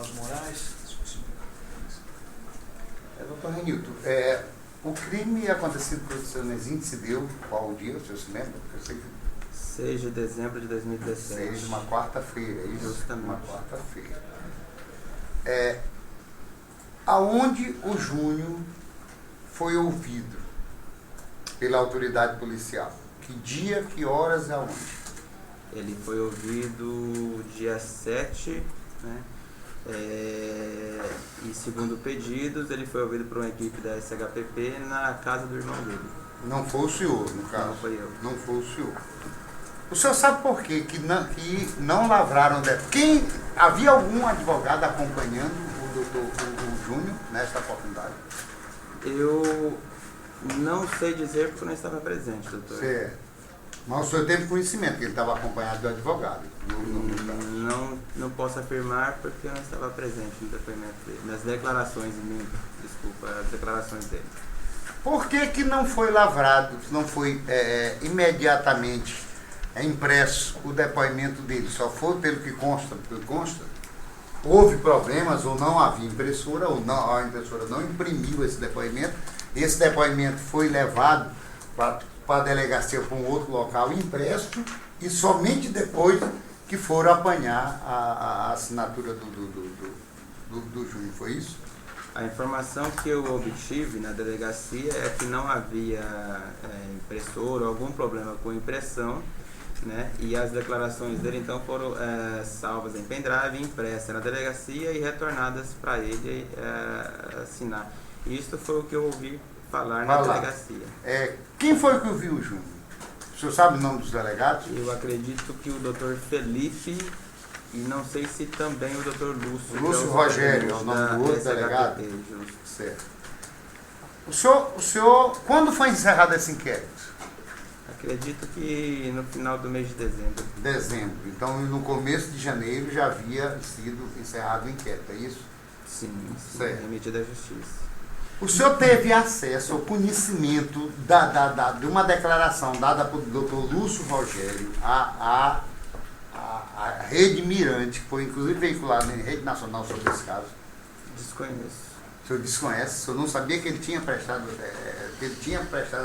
Celso Moraes. Doutor Renilton, o crime acontecido com o seu Nezinho se deu qual dia, o senhor se lembra? Eu sei que 6 de dezembro de 2017. 6, uma quarta-feira, isso? Justamente. Uma quarta-feira. Aonde o Júnior foi ouvido pela autoridade policial? Que dia, que horas e aonde? Ele foi ouvido dia 7, né? E segundo pedidos, ele foi ouvido por uma equipe da SHPP na casa do irmão dele. Não foi o senhor, no caso? Não foi eu. Não foi o senhor. O senhor sabe por quê? Que não lavraram... Havia algum advogado acompanhando o Júnior nesta oportunidade? Eu não sei dizer porque eu não estava presente, doutor. Certo. Mas o senhor teve conhecimento que ele estava acompanhado do advogado? Não posso afirmar porque eu não estava presente no depoimento dele, nas declarações as declarações dele. Por que não foi lavrado, não foi imediatamente impresso o depoimento dele? Só foi pelo que consta? Houve problemas ou não havia impressora, ou não, a impressora não imprimiu esse depoimento. Esse depoimento foi levado para a delegacia para um outro local impresso e somente depois que foram apanhar a assinatura do Júnior, foi isso? A informação que eu obtive na delegacia é que não havia impressora, algum problema com impressão, né? E as declarações dele então foram salvas em pendrive, impressas na delegacia e retornadas para ele assinar. Isso foi o que eu ouvi falar na delegacia. Quem foi que ouviu o Júnior? O senhor sabe o nome dos delegados? Eu acredito que o doutor Felipe e não sei se também o doutor Lúcio. Lúcio Rogério é o nome do outro delegado? Certo. O senhor, quando foi encerrado esse inquérito? Acredito que no final do mês de dezembro. Dezembro. Então, no começo de janeiro já havia sido encerrado o inquérito, é isso? Sim, certo. Em medida da justiça. O senhor teve acesso ao conhecimento de uma declaração dada pelo doutor Lúcio Rogério à Rede Mirante, que foi inclusive veiculada na Rede Nacional sobre esse caso? Desconheço. O senhor desconhece? O senhor não sabia que ele tinha prestado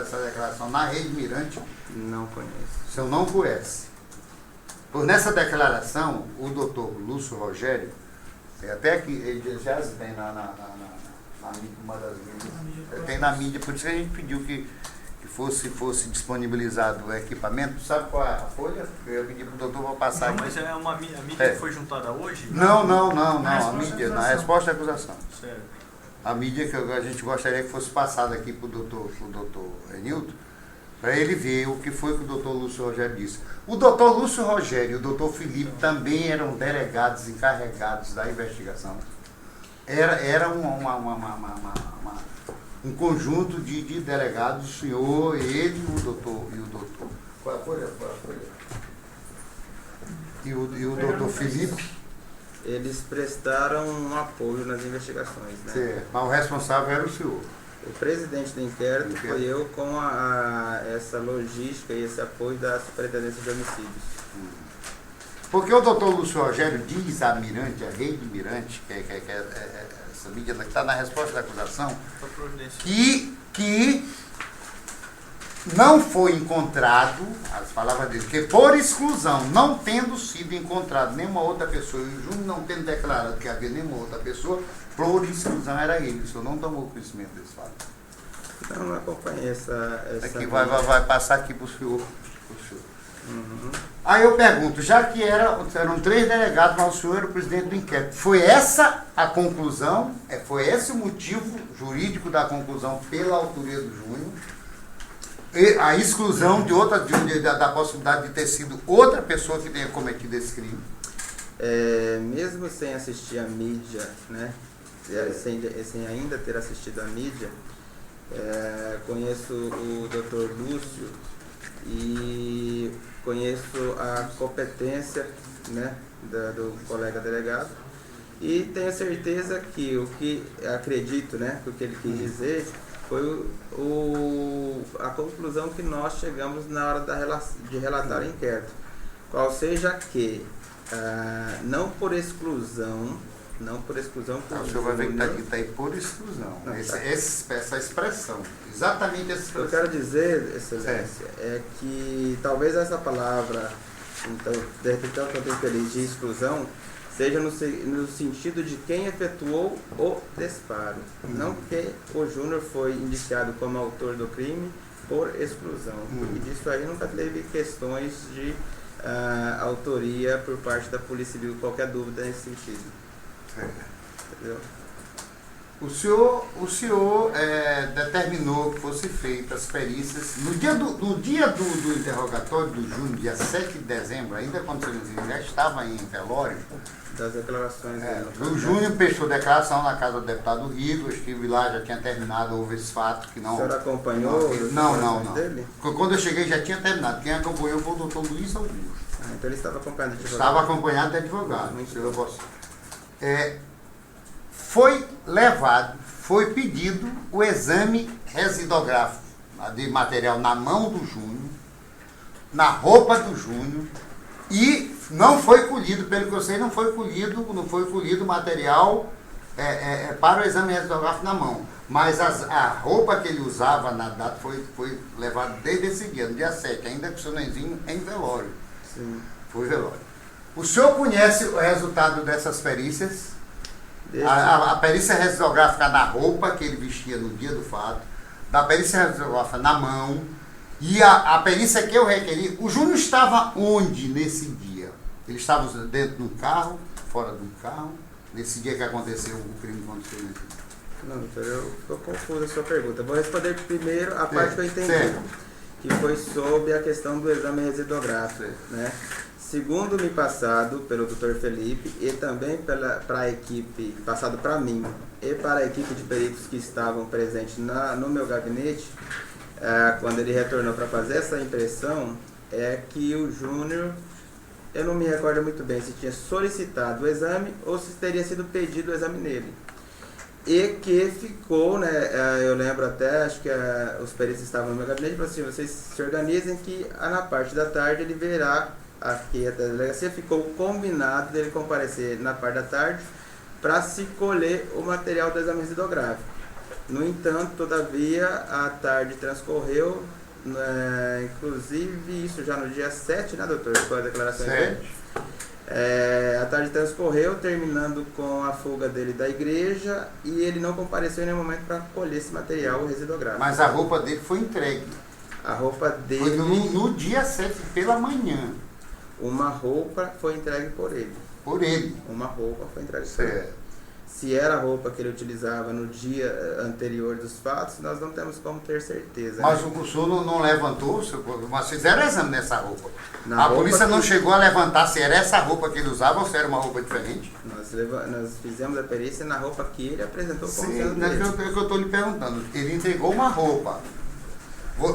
essa declaração na Rede Mirante? Não conheço. O senhor não conhece. Por nessa declaração, o doutor Lúcio Rogério, até que ele já tem uma das mídias, tem na mídia, por isso que a gente pediu que fosse disponibilizado o equipamento. Sabe qual é a folha? Eu pedi para o doutor para passar aqui. Mas é a mídia que foi juntada hoje? Não, a mídia, na resposta à acusação. Certo. A mídia que a gente gostaria que fosse passada aqui para o doutor Renilton, para ele ver o que foi que o doutor Lúcio Rogério disse. O doutor Lúcio Rogério e o doutor Felipe também eram delegados encarregados da investigação. Era um conjunto de delegados, o senhor, ele e o doutor. Qual é a folha? E o doutor Felipe. Eles prestaram um apoio nas investigações, né? Certo. Mas o responsável era o senhor. O presidente do inquérito foi eu com essa logística e esse apoio da Superintendência de Homicídios. Porque o doutor Lúcio Rogério diz à Mirante, a Rede Mirante, que é essa mídia que está na resposta da acusação, que não foi encontrado, as palavras dele, que por exclusão, não tendo sido encontrado nenhuma outra pessoa, e o Júnior não tendo declarado que havia nenhuma outra pessoa, por exclusão era ele. O senhor não tomou conhecimento desse fato? Não acompanhei essa aqui vai passar aqui para o senhor. Uhum. Aí eu pergunto, já que eram 3 delegados, mas o senhor era o presidente do inquérito, foi essa a conclusão? Foi esse o motivo jurídico da conclusão pela autoria do Júnior? A exclusão da possibilidade de ter sido outra pessoa que tenha cometido esse crime? Mesmo sem assistir a mídia, né? Sem ainda ter assistido a mídia, conheço o Dr. Lúcio e conheço a competência, né, do colega delegado e tenho certeza que o que acredito, né, que o que ele quis dizer foi a conclusão que nós chegamos na hora de relatar o inquérito, qual seja que não por exclusão Não por exclusão. Por O senhor vai ver que Júnior. está aí por exclusão. Não, tá. Essa expressão. Exatamente essa O que eu expressão. quero dizer, Excelência, é que talvez essa palavra, então, de repente, eu estou feliz, de exclusão, seja no sentido de quem efetuou o disparo. Não que o Júnior foi indiciado como autor do crime por exclusão. E disso aí nunca teve questões de autoria por parte da Polícia Civil, qualquer dúvida nesse sentido. Entendeu? O senhor determinou que fosse feitas as perícias no dia do interrogatório do Júnior, dia 7 de dezembro, ainda quando o senhor já estava em velório. Das declarações dele. O Júnior prestou declaração na casa do deputado Rigo, eu estive lá, já tinha terminado, houve esse fato que não... O senhor acompanhou as Não. declarações dele? Quando eu cheguei já tinha terminado. Quem acompanhou foi o doutor Luiz Augusto. Então ele estava acompanhado de advogado. Estava acompanhado de advogado. Muito Se eu posso. Foi pedido o exame residográfico de material na mão do Júnior, na roupa do Júnior, e não foi colhido, pelo que eu sei, não foi colhido material para o exame residográfico na mão. Mas a roupa que ele usava na data foi levada desde esse dia, no dia 7, ainda com o seu nenzinho em velório. Sim. Foi velório. O senhor conhece o resultado dessas perícias? A perícia residográfica na roupa que ele vestia no dia do fato, da perícia residográfica na mão, e a perícia que eu requeri. O Júnior estava onde nesse dia? Ele estava dentro do carro, fora do carro, nesse dia que aconteceu o crime contra ele? Não, doutor, eu estou confuso a sua pergunta. Vou responder primeiro a parte que eu entendi, certo. Que foi sobre a questão do exame residográfico, né? Segundo me passado pelo Dr. Felipe e também para a equipe, passado para mim e para a equipe de peritos que estavam presentes no meu gabinete, quando ele retornou para fazer essa impressão, é que o Júnior, eu não me recordo muito bem se tinha solicitado o exame ou se teria sido pedido o exame nele. E que ficou, né, eu lembro até, acho que os peritos estavam no meu gabinete e falaram assim, vocês se organizem que na parte da tarde ele verá aqui a delegacia, ficou combinado dele comparecer na parte da tarde para se colher o material do exame residográfico. No entanto, todavia, a tarde transcorreu, inclusive isso já no dia 7, né, doutor? Foi a declaração dele. A tarde transcorreu, terminando com a fuga dele da igreja, e ele não compareceu em nenhum momento para colher esse material residográfico. Mas a roupa dele foi entregue. A roupa dele... Foi no dia 7, pela manhã. Uma roupa foi entregue por ele. Por ele. Uma roupa foi entregue por ele. Se era a roupa que ele utilizava no dia anterior dos fatos, nós não temos como ter certeza. Mas né? o senhor não levantou, mas fizeram exame nessa roupa. Na A roupa polícia não que- chegou a levantar se era essa roupa que ele usava ou se era uma roupa diferente? Nós fizemos a perícia na roupa que ele apresentou como Sim, sendo é dele. que eu estou lhe perguntando. Ele entregou uma roupa.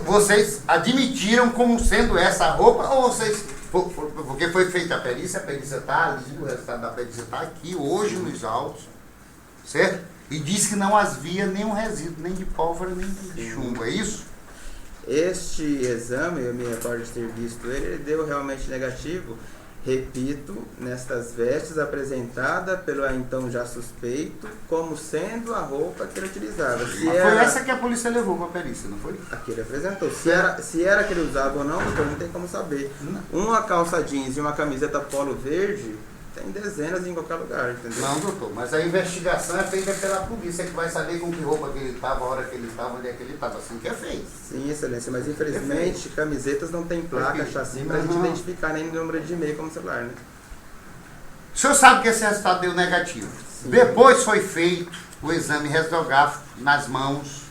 Vocês admitiram como sendo essa roupa ou vocês... Porque foi feita a perícia está ali, o resultado da perícia está aqui, hoje nos autos, certo? E disse que não havia nenhum resíduo, nem de pólvora, nem de chumbo, é isso? Este exame, eu me recordo de ter visto ele deu realmente negativo, repito, nestas vestes apresentada pelo então já suspeito, como sendo a roupa que ele utilizava. Se Mas era foi essa que a polícia levou para a perícia, não foi? a que ele apresentou. Se era que ele usava ou não, doutor, não tem como saber. Uma calça jeans e uma camiseta polo verde tem dezenas em qualquer lugar, entendeu? Não, doutor, mas a investigação é feita pela polícia, que vai saber com que roupa que ele estava, a hora que ele estava, onde é que ele estava, assim que é feito. Sim, excelência, mas infelizmente camisetas não tem placa, Perfeito. chassi pra gente Uhum. identificar nem número de e-mail como celular, né? O senhor sabe que esse resultado deu negativo. Sim. Depois foi feito o exame residográfico nas mãos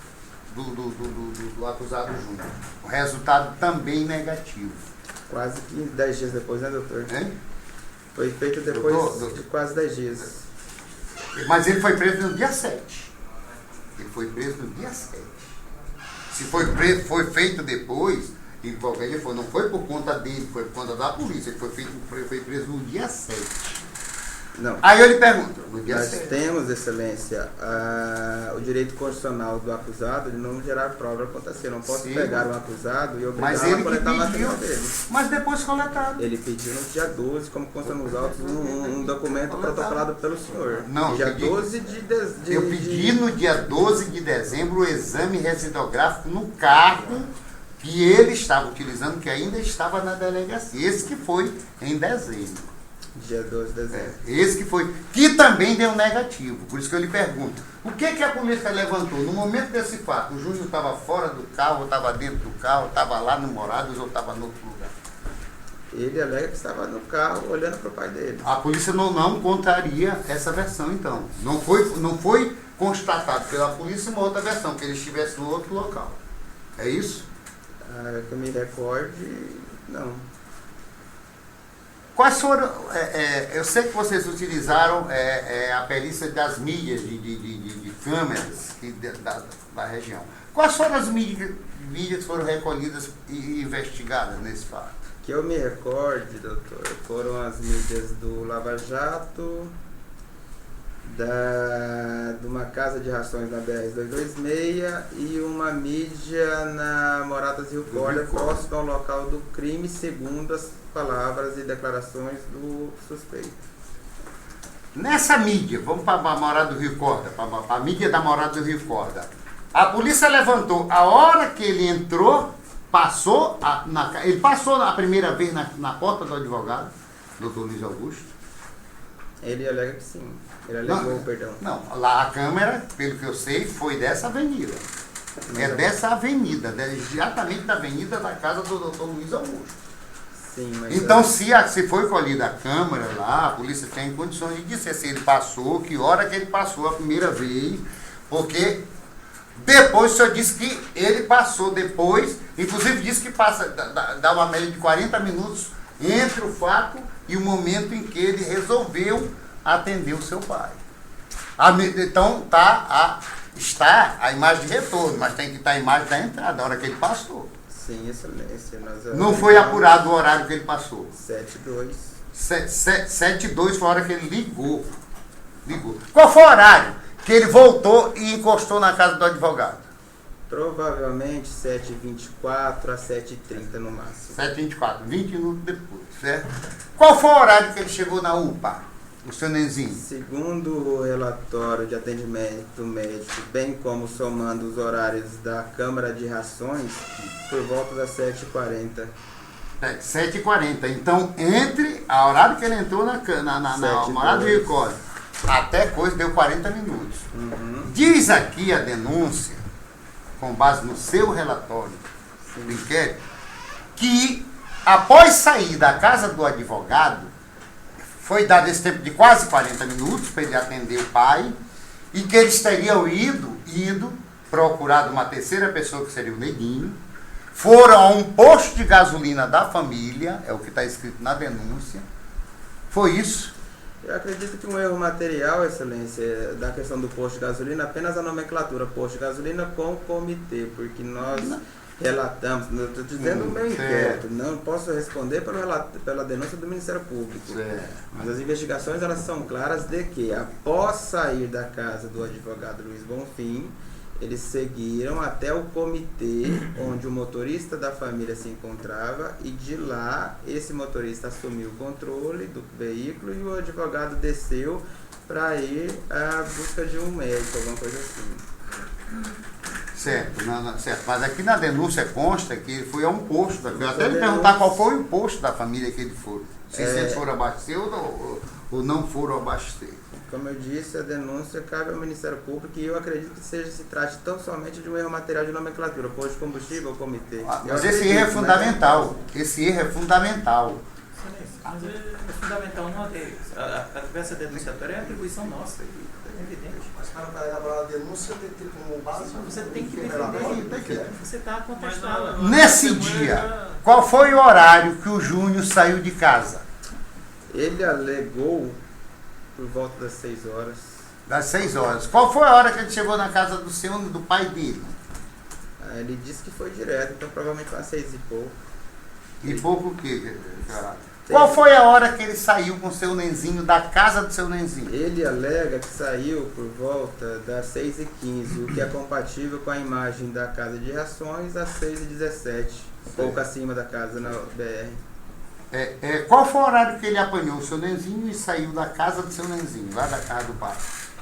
do acusado Júnior. O resultado também negativo. Quase que 10 dias depois, né, doutor? Hein? Foi feito depois Doutor. de quase 10 dias. Mas ele foi preso no dia 7. Ele foi preso no dia 7. Se foi feito depois, de qualquer jeito, não foi por conta dele, foi por conta da polícia. Ele foi preso no dia 7. Não. Aí eu lhe pergunto, no dia Nós 7. temos, excelência, o direito constitucional do acusado de não gerar prova contra si. Eu não posso Sim. pegar um acusado e Mas obrigá-lo ele a que coletar pediu, material dele. mas depois coletaram. Ele pediu no dia 12, como consta nos autos, um documento protocolado pelo senhor. Não, dia eu pedi- 12 de Eu pedi no dia 12 de dezembro o exame residográfico no carro que ele estava utilizando, que ainda estava na delegacia. Esse que foi em dezembro. Dia 12 de dezembro. Esse que foi, que também deu negativo. Por isso que eu lhe pergunto, o que a polícia levantou? No momento desse fato, o Júnior estava fora do carro, ou estava dentro do carro, estava lá no Morados, ou estava em outro lugar? Ele alega que estava no carro olhando para o pai dele. A polícia não contraria essa versão, então. Não foi constatado pela polícia uma outra versão, que ele estivesse no outro local. É isso? Que eu me recorde, não. Quais foram, eu sei que vocês utilizaram a perícia das mídias de câmeras da região. Quais foram as mídias que foram recolhidas e investigadas nesse fato? Que eu me recorde, doutor, foram as mídias do Lava Jato, de uma casa de rações na BR-226 e uma mídia na Moradas Rio Corda, próximo ao local do crime, segundo as palavras e declarações do suspeito. Nessa mídia, vamos para a Morada do Rio Corda, para a mídia da Morada do Rio Corda. A polícia levantou, a hora que ele entrou, ele passou a primeira vez na porta do advogado, doutor Luiz Augusto. Ele alega que sim. Ele alegou, perdão. Não, lá a câmera, pelo que eu sei, foi dessa avenida. Dessa avenida, exatamente da avenida da casa do doutor Luiz Augusto. Sim, mas então, se foi colhida a câmera lá, a polícia tem condições de dizer se ele passou, que hora que ele passou a primeira vez, porque depois o senhor disse que ele passou depois, inclusive disse que passa, dá uma média de 40 minutos entre o fato e o momento em que ele resolveu atender o seu pai. Então está a imagem de retorno, mas tem que estar a imagem da entrada, a hora que ele passou. Sim, excelência. Não foi apurado o horário que ele passou. 7-2. 7-2 foi a hora que ele ligou. Qual foi o horário que ele voltou e encostou na casa do advogado? Provavelmente 7h24 a 7h30 no máximo. 7h24, 20 minutos depois, certo? Qual foi o horário que ele chegou na UPA, o seu Nenzinho? Segundo o relatório de atendimento médico, bem como somando os horários da Câmara de Rações, por volta das 7h40. 7h40. Então, entre a horário que ele entrou na Morada do Rio Corda até coisa deu 40 minutos. Uhum. Diz aqui a denúncia, com base no seu relatório do inquérito, que após sair da casa do advogado, foi dado esse tempo de quase 40 minutos para ele atender o pai, e que eles teriam ido procurado uma terceira pessoa, que seria o Neguinho, foram a um posto de gasolina da família, é o que está escrito na denúncia. Foi isso. Eu acredito que um erro material, excelência, da questão do posto de gasolina, apenas a nomenclatura posto de gasolina com comitê, porque nós relatamos, eu estou dizendo o meu inquérito, não posso responder pela denúncia do Ministério Público. Certo. Mas as investigações, elas são claras de que, após sair da casa do advogado Luiz Bonfim, eles seguiram até o comitê onde o motorista da família se encontrava, e de lá esse motorista assumiu o controle do veículo e o advogado desceu para ir à busca de um médico, alguma coisa assim. Certo, certo. Mas aqui na denúncia consta que ele foi a um posto da família. Até ele perguntar qual foi o posto da família que ele foi. Se eles foram abastecer ou não foram abastecer. Como eu disse, a denúncia cabe ao Ministério Público, e eu acredito que se trate tão somente de um erro material de nomenclatura, posto de combustível ou comitê. Mas esse erro é fundamental. Esse erro é fundamental. Mas é fundamental não ter. A conversa denunciatória é atribuição nossa. É evidente. Mas para elaborar a denúncia tem que ter como base. Você tem que defender. Você está contestando. Nesse dia, qual foi o horário que o Júnior saiu de casa? Ele alegou por volta das 6 horas. Das 6 horas. Qual foi a hora que ele chegou na casa do senhor e do pai dele? Ele disse que foi direto, então provavelmente foi às 6 e pouco. E pouco o quê, Gerardo? Qual foi a hora que ele saiu com o seu nenzinho da casa do seu nenzinho? Ele alega que saiu por volta das 6h15, o que é compatível com a imagem da casa de reações às 6h17, um pouco acima da casa na BR. Qual foi o horário que ele apanhou o seu nenzinho e saiu da casa do seu nenzinho, lá da casa do pai?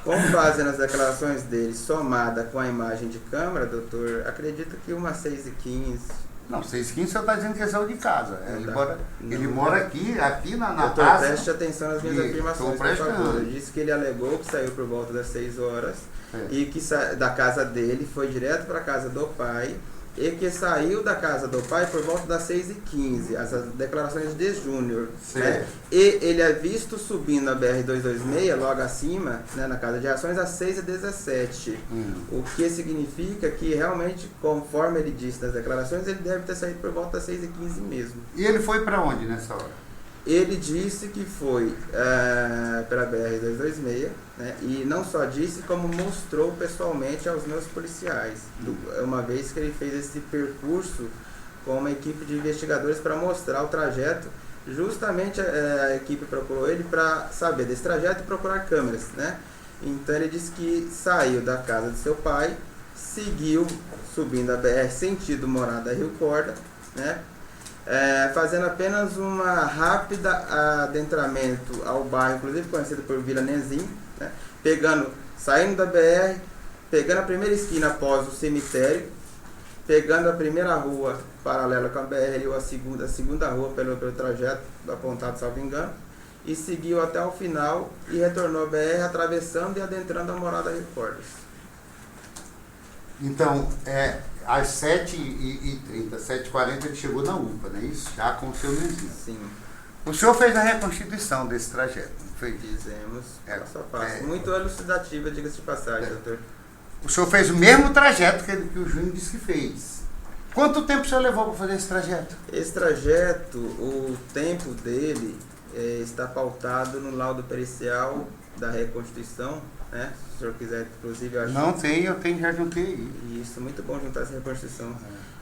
Com base nas declarações dele, somada com a imagem de câmera, doutor, acredito que umas 6h15. Não, 6h15 você está dizendo que ele saiu de casa. Ele mora aqui na doutor, casa. preste atenção nas minhas afirmações, por favor. Ele disse que ele alegou que saiu por volta das 6 horas e que da casa dele foi direto para a casa do pai e que saiu da casa do pai por volta das 6h15, as declarações de Júnior. Né? E ele é visto subindo a BR-226, logo acima, né, na casa de reações, às 6h17. O que significa que realmente, conforme ele disse nas declarações, ele deve ter saído por volta das 6h15 mesmo. E ele foi para onde nessa hora? Ele disse que foi pela BR-226, né, e não só disse, como mostrou pessoalmente aos meus policiais, uma vez que ele fez esse percurso com uma equipe de investigadores para mostrar o trajeto. Justamente a equipe procurou ele para saber desse trajeto e procurar câmeras, né? Então ele disse que saiu da casa de seu pai, seguiu subindo a BR sentido Morada Rio Corda, né? Fazendo apenas uma rápida adentramento ao bairro, inclusive conhecido por Vila Nenzinho, né? Saindo da BR, pegando a primeira esquina após o cemitério, pegando a primeira rua paralela com a BR, ou a segunda rua pelo trajeto apontado, salvo engano, e seguiu até o final e retornou a BR, atravessando e adentrando a Morada Rio Cordas. Então, às 7h30, 7h40 ele chegou na UPA, não é isso? Já com o seu nenzinho. Sim. O senhor fez a reconstituição desse trajeto, não fez? Fizemos, passo a passo. Muito elucidativa, diga-se de passagem, doutor. O senhor fez o mesmo trajeto que o Júnior disse que fez. Quanto tempo o senhor levou para fazer esse trajeto? Esse trajeto, o tempo dele está pautado no laudo pericial da reconstituição, né? Se o senhor quiser, inclusive, eu acho... Não tem, já juntei aí. Isso, muito bom juntar essa reconstituição.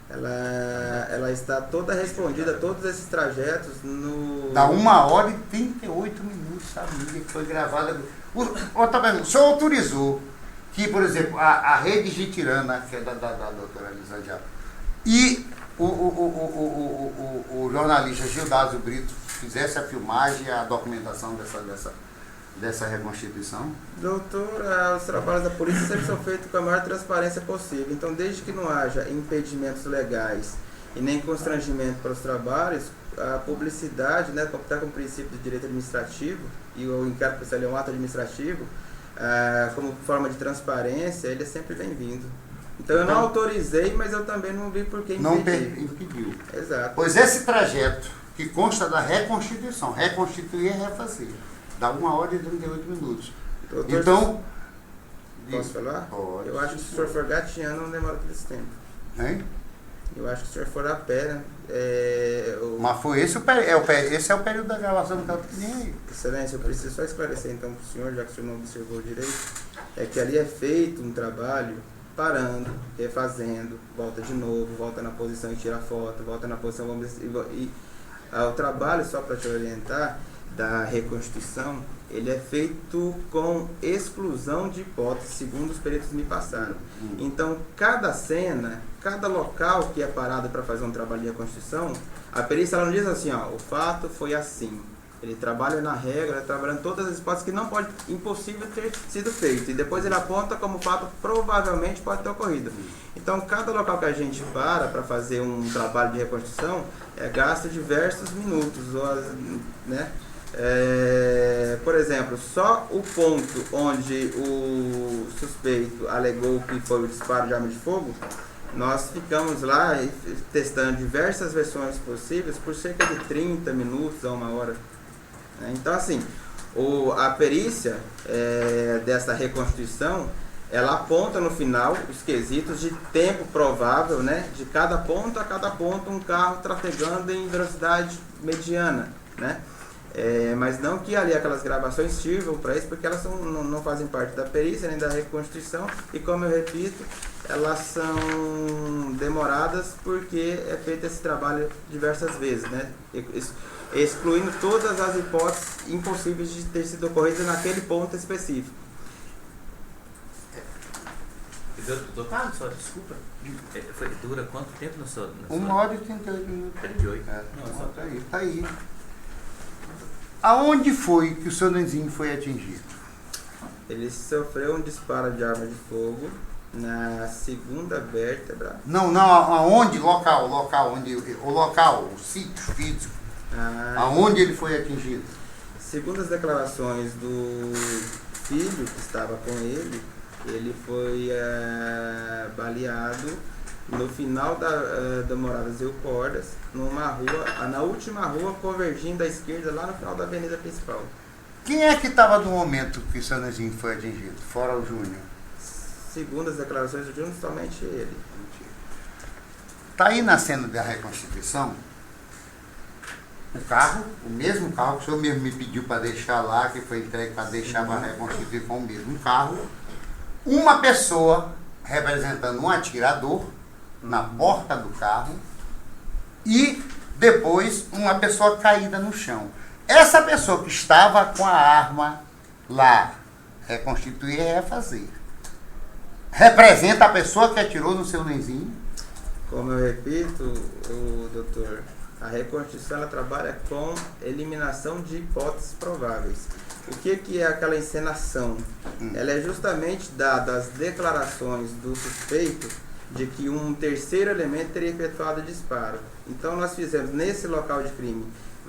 Ela está toda respondida, todos esses trajetos no... Dá 1h38, sabia que foi gravada. O senhor autorizou que, por exemplo, a rede Gitirana, que é da doutora Elisa Diabo, e o jornalista Gildásio Brito fizesse a filmagem e a documentação dessa reconstituição? Doutor, os trabalhos da polícia sempre são feitos com a maior transparência possível. Então, desde que não haja impedimentos legais e nem constrangimento para os trabalhos, a publicidade, né, está com o princípio de direito administrativo, e o inquérito policial é um ato administrativo, como forma de transparência, ele é sempre bem-vindo. Então, eu não autorizei, mas eu também não vi por que impedir. Não impediu. Exato. Pois esse trajeto, que consta da reconstituição, reconstituir é refazer, dá 1h38. Doutor, então... Posso falar? Pode. Eu acho que se o senhor for gatinhando, não demora todo esse tempo. Hein? Eu acho que se o senhor for a pé, né? Mas foi esse esse é o período da gravação que eu nem aí. Excelência, eu preciso só esclarecer então para o senhor, já que o senhor não observou direito, é que ali é feito um trabalho parando, refazendo, volta de novo, volta na posição e tira foto, volta na posição, o trabalho, só para te orientar, da reconstituição, ele é feito com exclusão de hipótese, segundo os peritos me passaram. Então, cada cena, cada local que é parado para fazer um trabalho de reconstituição, a perícia ela não diz assim, ó, o fato foi assim. Ele trabalha na regra, trabalhando todas as hipóteses que não pode, impossível ter sido feito. E depois ele aponta como o fato provavelmente pode ter ocorrido. Então, cada local que a gente para fazer um trabalho de reconstrução, gasta diversos minutos. Né? Por exemplo, só o ponto onde o suspeito alegou que foi o disparo de arma de fogo, nós ficamos lá testando diversas versões possíveis por cerca de 30 minutos a 1 hora. Então, assim, a perícia dessa reconstituição, ela aponta no final os quesitos de tempo provável, né, de cada ponto a cada ponto, um carro trafegando em velocidade mediana, né? Mas não que ali aquelas gravações sirvam para isso, porque elas não fazem parte da perícia nem da reconstituição, e como eu repito, elas são demoradas porque é feito esse trabalho diversas vezes, né? Excluindo todas as hipóteses impossíveis de ter sido ocorridas naquele ponto específico. Doutor Carlos, só desculpa. Dura quanto tempo no seu... 1h38 minutos. 38? Não, tá aí. Aonde foi que o seu nenzinho foi atingido? Ele sofreu um disparo de arma de fogo na segunda vértebra. Não, aonde? Local, o sítio físico. Aonde ele foi atingido? Segundo as declarações do filho que estava com ele foi baleado no final da Morada Zil Cordas, numa rua, na última rua convergindo à esquerda, lá no final da avenida principal. Quem é que estava no momento que o seu nenzinho foi atingido? Fora o Júnior. Segundo as declarações do Júnior, somente ele. Está aí na cena da reconstituição o carro, o mesmo carro que o senhor mesmo me pediu para deixar lá, que foi entregue para deixar para reconstituir com o mesmo carro. Uma pessoa representando um atirador na porta do carro e depois uma pessoa caída no chão. Essa pessoa que estava com a arma lá, reconstituir é refazer. Representa a pessoa que atirou no seu nenzinho? Como eu repito, doutor, a reconstituição ela trabalha com eliminação de hipóteses prováveis. O que é aquela encenação? Ela é justamente dada as declarações do suspeito de que um terceiro elemento teria efetuado o disparo. Então nós fizemos nesse local de crime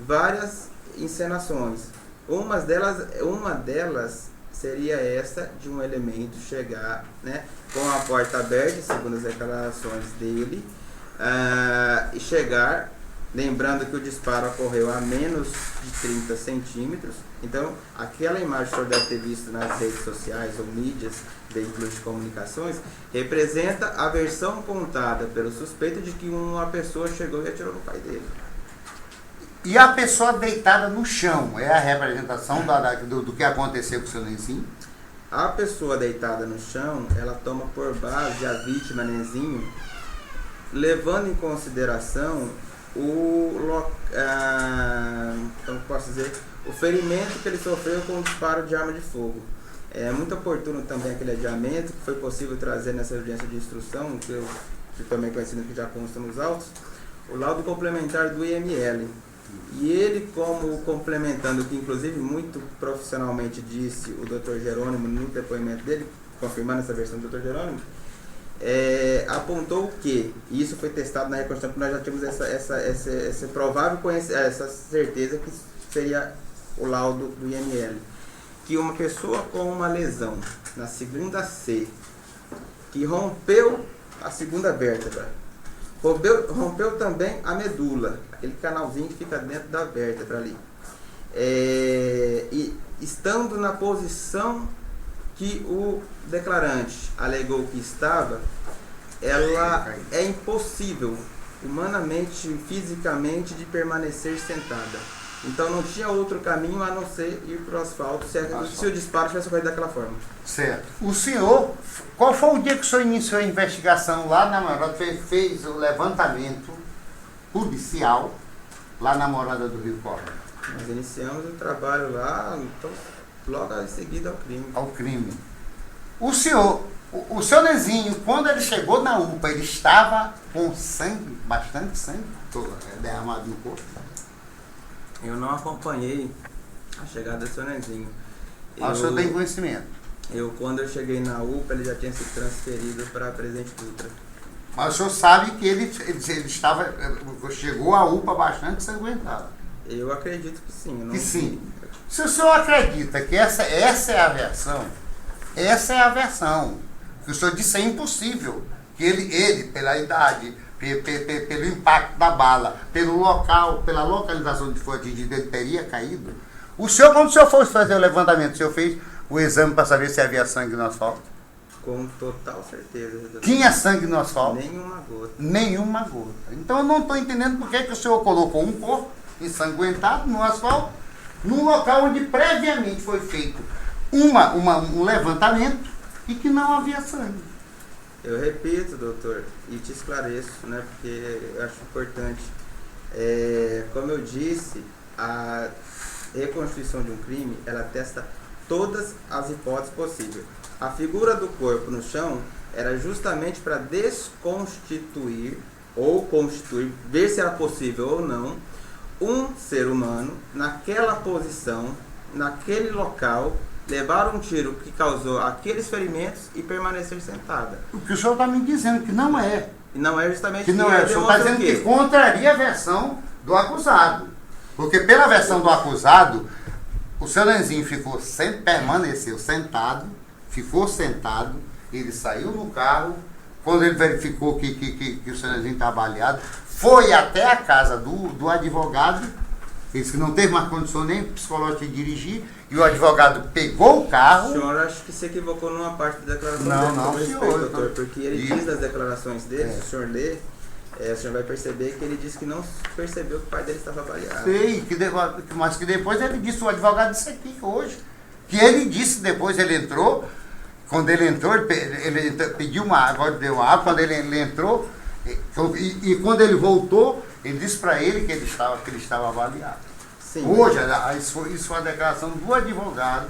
várias encenações. Uma delas seria essa de um elemento chegar, né, com a porta aberta, segundo as declarações dele, e chegar, lembrando que o disparo ocorreu a menos de 30 centímetros. Então, aquela imagem que o senhor deve ter visto nas redes sociais ou mídias, veículos de comunicações, representa a versão contada pelo suspeito de que uma pessoa chegou e atirou no pai dele. E a pessoa deitada no chão é a representação do que aconteceu com o seu nenzinho? A pessoa deitada no chão, ela toma por base a vítima, nenzinho, levando em consideração como posso dizer, o ferimento que ele sofreu com o disparo de arma de fogo. É muito oportuno também aquele adiamento que foi possível trazer nessa audiência de instrução, que também conhecido que já consta nos autos, o laudo complementar do IML. E ele, como complementando o que inclusive muito profissionalmente disse o Dr. Jerônimo no depoimento dele, confirmando essa versão do Dr. Jerônimo, apontou que, e isso foi testado na reconstrução, porque nós já tínhamos essa provável essa certeza que seria o laudo do IML, que uma pessoa com uma lesão na segunda C, que rompeu a segunda vértebra, rompeu também a medula, aquele canalzinho que fica dentro da vértebra ali, e estando na posição que o declarante alegou que estava, ela é impossível, humanamente, fisicamente, de permanecer sentada. Então não tinha outro caminho a não ser ir para o asfalto se o disparo tivesse ocorrido daquela forma. Certo. O senhor, qual foi o dia que o senhor iniciou a investigação lá na Morada, fez o levantamento policial lá na Morada do Rio Corda? Nós iniciamos o trabalho lá, então, logo em seguida ao crime. Ao crime. O senhor, o seu nenzinho, quando ele chegou na UPA, ele estava com sangue, bastante sangue, derramado no corpo? Eu não acompanhei a chegada do seu nenzinho. Mas o senhor tem conhecimento? Quando eu cheguei na UPA, ele já tinha sido transferido para Presidente Dutra. Mas o senhor sabe que ele chegou à UPA bastante ensanguentado? Eu acredito que sim. Eu não que sim. vi. Se o senhor acredita que essa é a versão, que o senhor disse é impossível, que ele pela idade, pelo impacto da bala, pelo local, pela localização onde foi atingido, ele teria caído. O senhor, quando o senhor fosse fazer o levantamento, o senhor fez o exame para saber se havia sangue no asfalto? Com total certeza. Tinha sangue no asfalto? Nenhuma gota. Nenhuma gota. Então eu não estou entendendo por que o senhor colocou um corpo ensanguentado no asfalto num local onde previamente foi feito um levantamento e que não havia sangue. Eu repito, doutor, e te esclareço, né, porque eu acho importante. Como eu disse, a reconstituição de um crime, ela testa todas as hipóteses possíveis. A figura do corpo no chão era justamente para desconstituir ou constituir, ver se era possível ou não, um ser humano naquela posição, naquele local, levar um tiro que causou aqueles ferimentos e permanecer sentada. O que o senhor está me dizendo que não é. E não é justamente Que não é. O senhor está dizendo que contraria a versão do acusado. Porque pela versão do acusado, o seu Nenzinho permaneceu sentado, ficou sentado, ele saiu no carro, quando ele verificou que o seu Nenzinho estava baleado, foi até a casa do advogado, disse que não teve mais condição nem psicológica de dirigir, e o advogado pegou o carro. O senhor acho que se equivocou numa parte da declaração Não, dele, não, com respeito, senhor, doutor, porque ele diz nas declarações dele, se o senhor ler, o senhor vai perceber que ele disse que não percebeu que o pai dele estava baleado. Sei, mas que depois ele disse, o advogado disse aqui hoje, que ele disse depois, ele entrou, quando ele entrou, ele pediu uma água, deu água, quando ele entrou, e quando ele voltou, ele disse para ele que ele estava baleado. Sim, Hoje, isso foi a declaração do advogado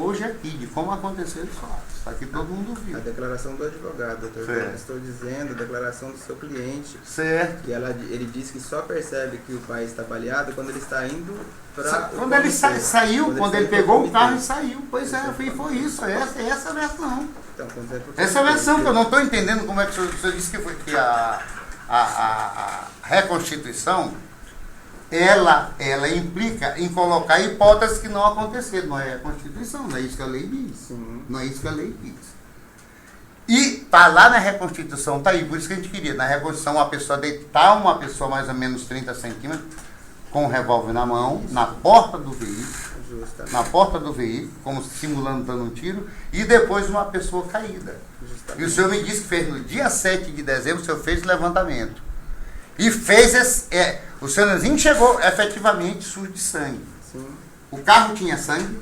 hoje aqui, de como aconteceu os fatos. Está aqui, todo mundo viu. A declaração do advogado, doutor. Certo. Estou dizendo a declaração do seu cliente. Certo. E ele diz que só percebe que o pai está baleado quando ele está indo para. Quando ele saiu, quando ele pegou o carro e saiu. Pois é, foi isso. Essa a versão. Então, Essa é a versão que eu não estou entendendo como é que o senhor disse que a reconstituição ela implica em colocar hipóteses que não aconteceram. Não é a Constituição, não é isso que a lei diz. Sim. Não é isso que a lei diz. E tá lá na reconstituição, tá aí, por isso que a gente queria. Na reconstituição, uma pessoa mais ou menos 30 centímetros, com um revólver na mão, na porta do veículo. Justamente. Na porta do veículo, como simulando dando um tiro, e depois uma pessoa caída. Justamente. E o senhor me disse que fez no dia 7 de dezembro, o senhor fez o levantamento. E fez o seu Nenzinho chegou efetivamente sujo de sangue. Sim. O carro tinha sangue?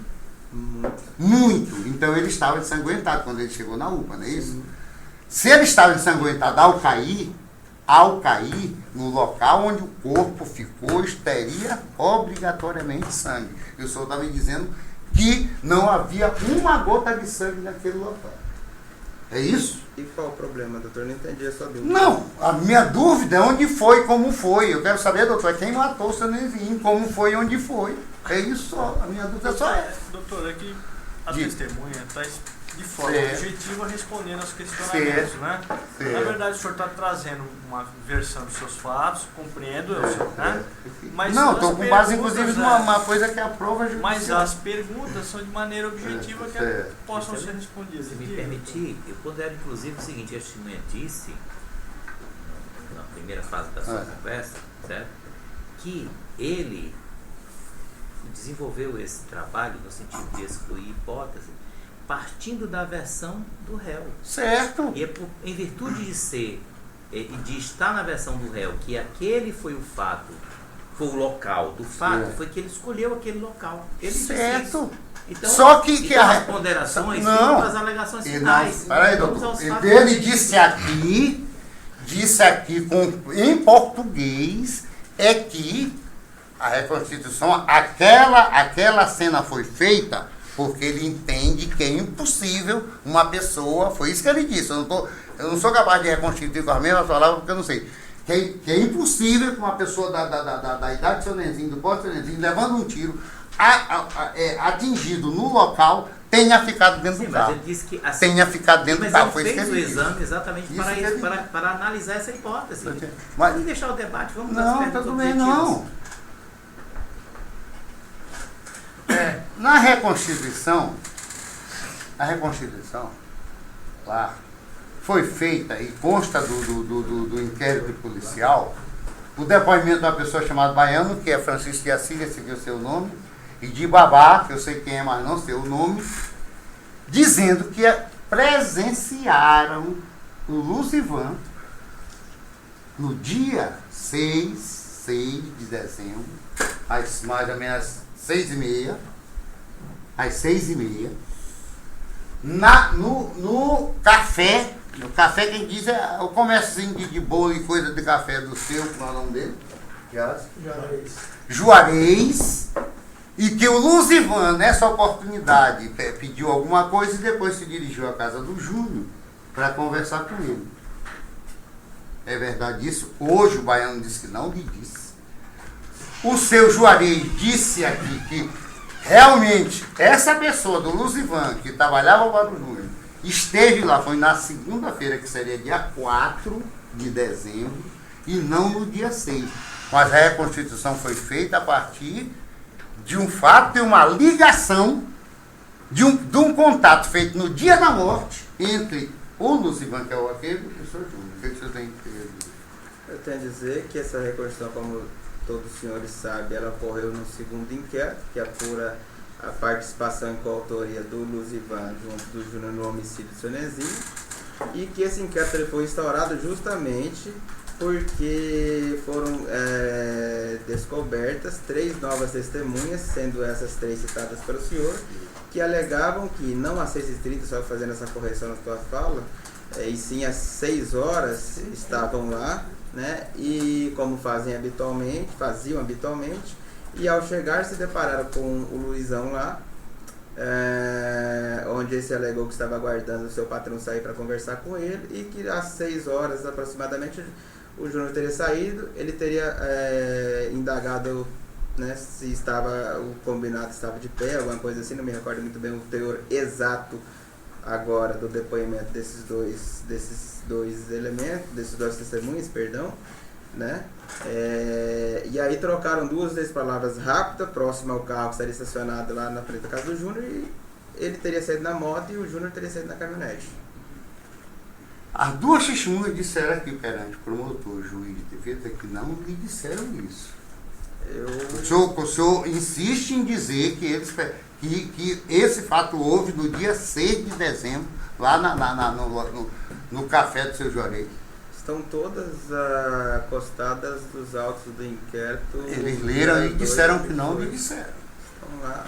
Muito. Muito. Então ele estava ensanguentado quando ele chegou na UPA, não é isso? Sim. Se ele estava ensanguentado ao cair no local onde o corpo ficou, teria obrigatoriamente sangue. E o senhor está me dizendo que não havia uma gota de sangue naquele local. É isso? E qual o problema, doutor? Não entendi a sua dúvida. Não, a minha dúvida é onde foi, como foi. Eu quero saber, doutor, quem matou o seu Nenzinho, como foi e onde foi. É isso só. A minha dúvida é só essa. Doutor, é que a Diga. testemunha está de forma Certo. objetiva respondendo aos questionamentos, né? Certo. Na verdade, o senhor está trazendo uma versão dos seus fatos, compreendo, né? Mas Não, as estou com base, perguntas, inclusive, né? numa coisa que é a prova judicial. Mas as perguntas são de maneira objetiva que Certo. possam ser respondidas. Se me Diga. permitir, eu pondero inclusive o seguinte: a testemunha disse, na primeira fase da sua conversa, certo? Que ele desenvolveu esse trabalho no sentido de excluir hipótese, partindo da versão do réu. Certo. E é em virtude de ser e de estar na versão do réu, que aquele foi o fato, foi o local do fato, Certo. foi que ele escolheu aquele local. Ele disse Certo. isso. Então, Só que as ponderações não. ficam as alegações finais. Peraí, Vamos aos doutor. fatos. Ele disse aqui em português, é que a reconstituição, aquela cena foi feita porque ele entende que é impossível uma pessoa, foi isso que ele disse, eu não sou capaz de reconstituir com as mesmas palavras porque eu não sei, que é impossível que uma pessoa da idade do seu Nenzinho, do porte do seu Nenzinho, levando um tiro, atingido no local, tenha ficado dentro Sim, do mas carro. ele disse que assim, Tenha ficado dentro do mas carro, ele foi isso que fez o ele disse. exame exatamente Isso para que isso, ele disse. para analisar essa hipótese. Mas- Vamos deixar o debate, vamos às Não, perguntas tudo bem, objetivas. não. Na Reconstituição, lá, foi feita e consta do inquérito policial o depoimento de uma pessoa chamada Baiano, que é Francisco de Assis, esse aqui é o seu nome, e de Babá, que eu sei quem é, mas não sei o nome, dizendo que presenciaram o Lucivan no dia 6 de dezembro, mais ou menos às 6h30. Às 6h30. No café, quem diz é o comércio de bolo e coisa de café do seu, qual é o nome dele? Juarez. E que o Luzivan, nessa oportunidade, pediu alguma coisa e depois se dirigiu à casa do Júnior para conversar com ele. É verdade isso? Hoje o baiano disse que não lhe disse. O seu Juarez disse aqui que realmente essa pessoa do Luzivan, que trabalhava para o Júnior, esteve lá, foi na segunda-feira, que seria dia 4 de dezembro, e não no dia 6. Mas a reconstituição foi feita a partir de um fato, de uma ligação, de um contato feito no dia da morte entre o Luzivan, que é o arqueiro, e o Sr. Júnior. O que você tem que dizer? Eu tenho a dizer que essa reconstrução, como todos os senhores sabem, ela ocorreu no segundo inquérito, que apura a participação em coautoria do Luzivan junto do Júnior no homicídio do seu Nezinho, e que esse inquérito ele foi instaurado justamente porque foram descobertas 3 novas testemunhas, sendo essas 3 citadas pelo senhor, que alegavam que não às 6h30, só fazendo essa correção na sua fala, e sim às 6 horas estavam lá, né, e como faziam habitualmente, e ao chegar se depararam com o Luizão lá, onde esse alegou que estava aguardando o seu patrão sair para conversar com ele, e que às 6 horas aproximadamente o Júnior teria saído, ele teria indagado, né, se o combinado estava de pé, alguma coisa assim, não me recordo muito bem o teor exato agora do depoimento desses dois elementos, desses 2 testemunhas, perdão, né? E aí trocaram 2 palavras rápidas, próximo ao carro que estaria estacionado lá na frente da casa do Júnior, e ele teria saído na moto e o Júnior teria saído na caminhonete. As 2 testemunhas disseram aqui perante o promotor, juiz de defesa, que não lhe disseram isso. O senhor insiste em dizer que esse fato houve no dia 6 de dezembro, lá no café do seu Juarez. Estão todas acostadas dos autos do inquérito. Eles leram e disseram que não lhe disseram. Estão lá.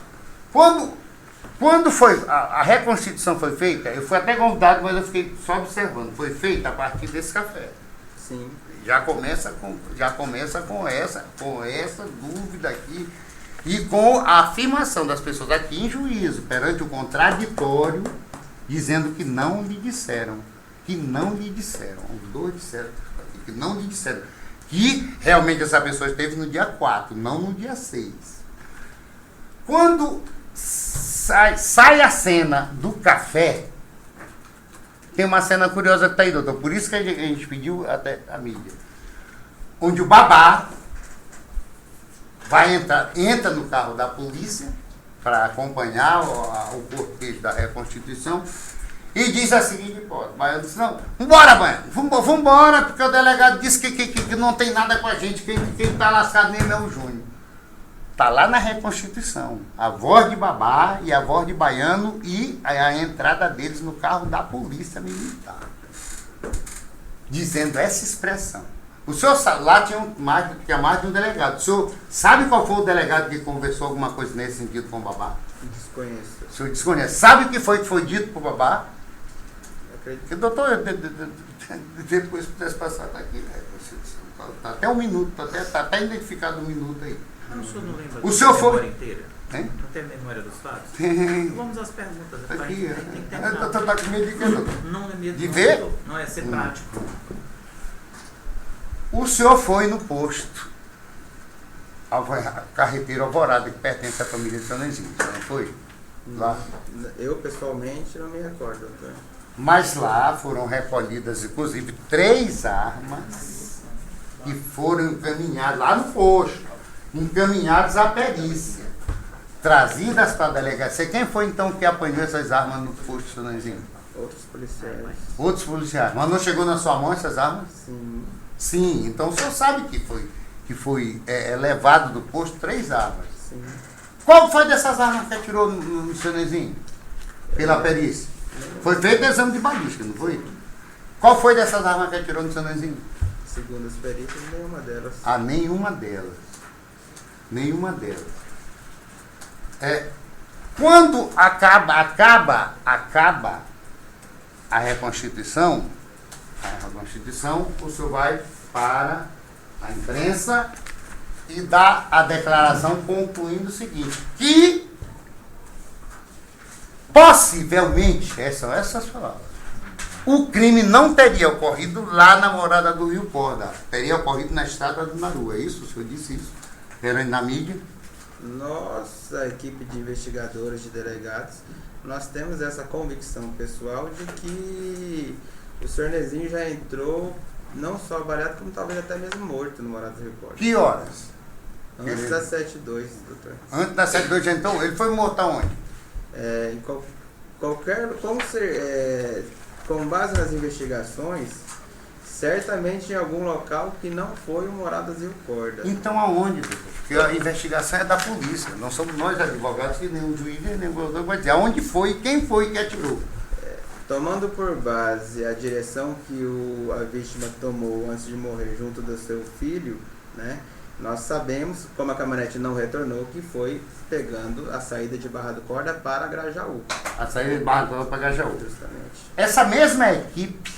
Quando foi a reconstituição foi feita, eu fui até convidado, mas eu fiquei só observando. Foi feita a partir desse café. Sim. Já começa com essa dúvida aqui e com a afirmação das pessoas aqui em juízo, perante o contraditório, dizendo que não lhe disseram. Que não lhe disseram. Os 2 disseram que não lhe disseram. Que realmente essa pessoa esteve no dia 4, não no dia 6. Quando sai a cena do café, tem uma cena curiosa que está aí, doutor. Por isso que a gente pediu até a mídia. Onde o babá entra no carro da polícia para acompanhar o cortejo da reconstituição e diz a seguinte hipótese. O baiano disse, não, vambora, baiano, vambora, porque o delegado disse que não tem nada com a gente, quem está lascado mesmo é o Júnior. Está lá na reconstituição, a voz de babá e a voz de baiano e a entrada deles no carro da polícia militar, dizendo essa expressão. O senhor lá tinha mais de um delegado. O senhor sabe qual foi o delegado que conversou alguma coisa nesse sentido com o babá? Desconheço. O senhor desconhece. Sabe o que foi dito para o babá? Que doutor, depois pudesse passar daqui, né? Está até um minuto, está até identificado um minuto aí. O senhor não lembra o senhor foi memória inteira? Hein? Não tem memória dos fatos? Tem. Então vamos às perguntas. Aqui, tem que terminar. tá com medo de quê, doutor? Não é medo. De ver? Não é ser prático. O senhor foi no posto Carreteiro Alvorada, que pertence à família de São Nezinho, não foi? Lá. Eu, pessoalmente, não me recordo, doutor. Mas lá foram recolhidas, inclusive, 3 armas que foram encaminhadas, lá no posto, encaminhadas à perícia, trazidas para a delegacia. Quem foi, então, que apanhou essas armas no posto de São Nezinho? Outros policiais. Outros policiais. Mas não chegou na sua mão essas armas? Sim. Sim, então o senhor sabe que foi levado do posto 3 armas. Sim. Qual foi dessas armas que atirou no seu Nezinho? Pela perícia? Foi feito exame de balística, não foi? Qual foi dessas armas que atirou no seu Nezinho? Segundo as perícias, nenhuma delas. Nenhuma delas. Nenhuma delas. Quando acaba a reconstituição, o senhor vai para a imprensa e dá a declaração concluindo o seguinte, que possivelmente, são essas palavras, o crime não teria ocorrido lá na morada do Rio Corda, teria ocorrido na estrada do Naru. É isso? O senhor disse isso? Perante na mídia? Nossa equipe de investigadores, de delegados, nós temos essa convicção pessoal de que o senhor Nezinho já entrou não só baleado, como talvez até mesmo morto no Morado do Rio Corda. Que horas? Antes da 7-2, doutor. Antes da 7-2, então, ele foi morto aonde? Em com base nas investigações, certamente em algum local que não foi o Morado do Rio Corda. Então aonde, doutor? Porque a investigação é da polícia. Não somos nós advogados, que nem o juiz, nem o promotor vai dizer aonde foi e quem foi que atirou. Tomando por base a direção que a vítima tomou antes de morrer junto do seu filho, né? Nós sabemos, como a caminhonete não retornou, que foi pegando a saída de Barra do Corda para Grajaú. A saída de Barra do Corda para Grajaú. Justamente. Essa mesma equipe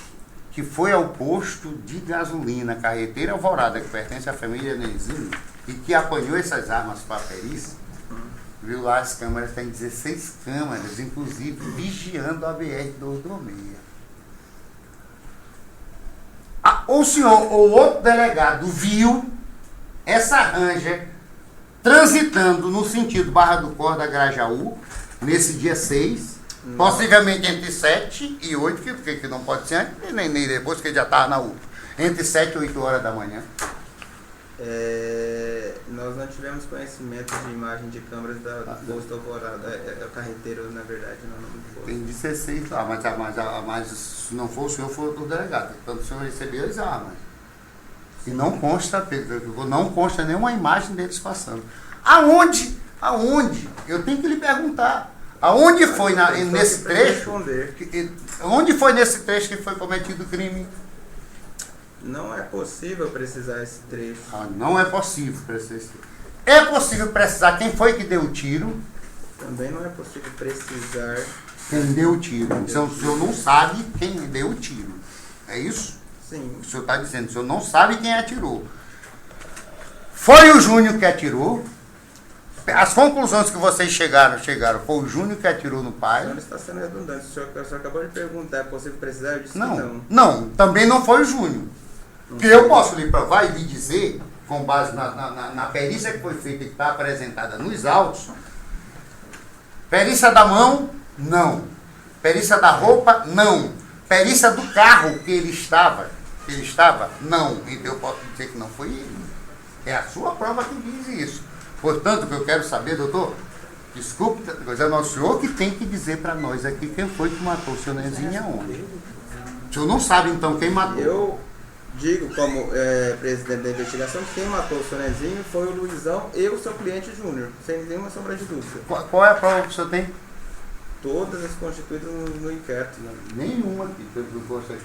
que foi ao posto de gasolina, Carreteira Alvorada, que pertence à família Nezinho, e que apanhou essas armas para a perícia, viu lá as câmeras, tem 16 câmeras, inclusive vigiando a BR-226. O senhor ou outro delegado viu essa Ranger transitando no sentido Barra do Corda, Grajaú, nesse dia 6, possivelmente entre 7 e 8, que não pode ser antes, nem depois, que ele já estava na UPA, entre 7 e 8 horas da manhã. Nós não tivemos conhecimento de imagem de câmeras da posto Alvorada, é o carreteiro, na verdade, não é o nome do posto. Tem 16 lá, mas se não for o senhor, foi o delegado. Então o senhor recebeu as armas. E não consta nenhuma imagem deles passando. Aonde? Eu tenho que lhe perguntar. Aonde foi nesse trecho? Onde foi nesse trecho que foi cometido o crime? Não é possível precisar esse trecho. Não é possível precisar esse trecho. É possível precisar quem foi que deu o tiro? Também não é possível precisar quem deu o tiro. Então o senhor não sabe quem deu o tiro. É isso? Sim. O senhor está dizendo, o senhor não sabe quem atirou. Foi o Júnior que atirou? As conclusões que vocês chegaram, foi o Júnior que atirou no pai? O senhor está sendo redundante. O senhor acabou de perguntar, é possível precisar? Eu disse que não. Não, também não foi o Júnior. Porque eu posso lhe provar e lhe dizer, com base na perícia que foi feita e que está apresentada nos autos, perícia da mão, não. Perícia da roupa, não. Perícia do carro que ele estava, não. Então eu posso dizer que não foi ele. É a sua prova que diz isso. Portanto, o que eu quero saber, doutor, desculpe, mas é o senhor que tem que dizer para nós aqui quem foi que matou o seu Nezinho e aonde. O senhor não sabe, então, quem matou. Eu digo, como presidente da investigação, que quem matou o seu Nezinho foi o Luizão e o seu cliente Júnior, sem nenhuma sombra de dúvida. Qual é a prova que o senhor tem? Todas as constituídas no inquérito. Nenhuma aqui,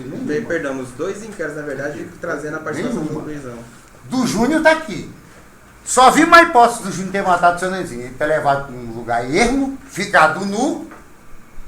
nenhuma. Perdão, os dois inquéritos, na verdade, trazendo a participação do Luizão. Do Júnior está aqui. Só vi uma hipótese do Júnior ter matado o seu Nezinho. Ele ter levado para um lugar ermo, ficado nu,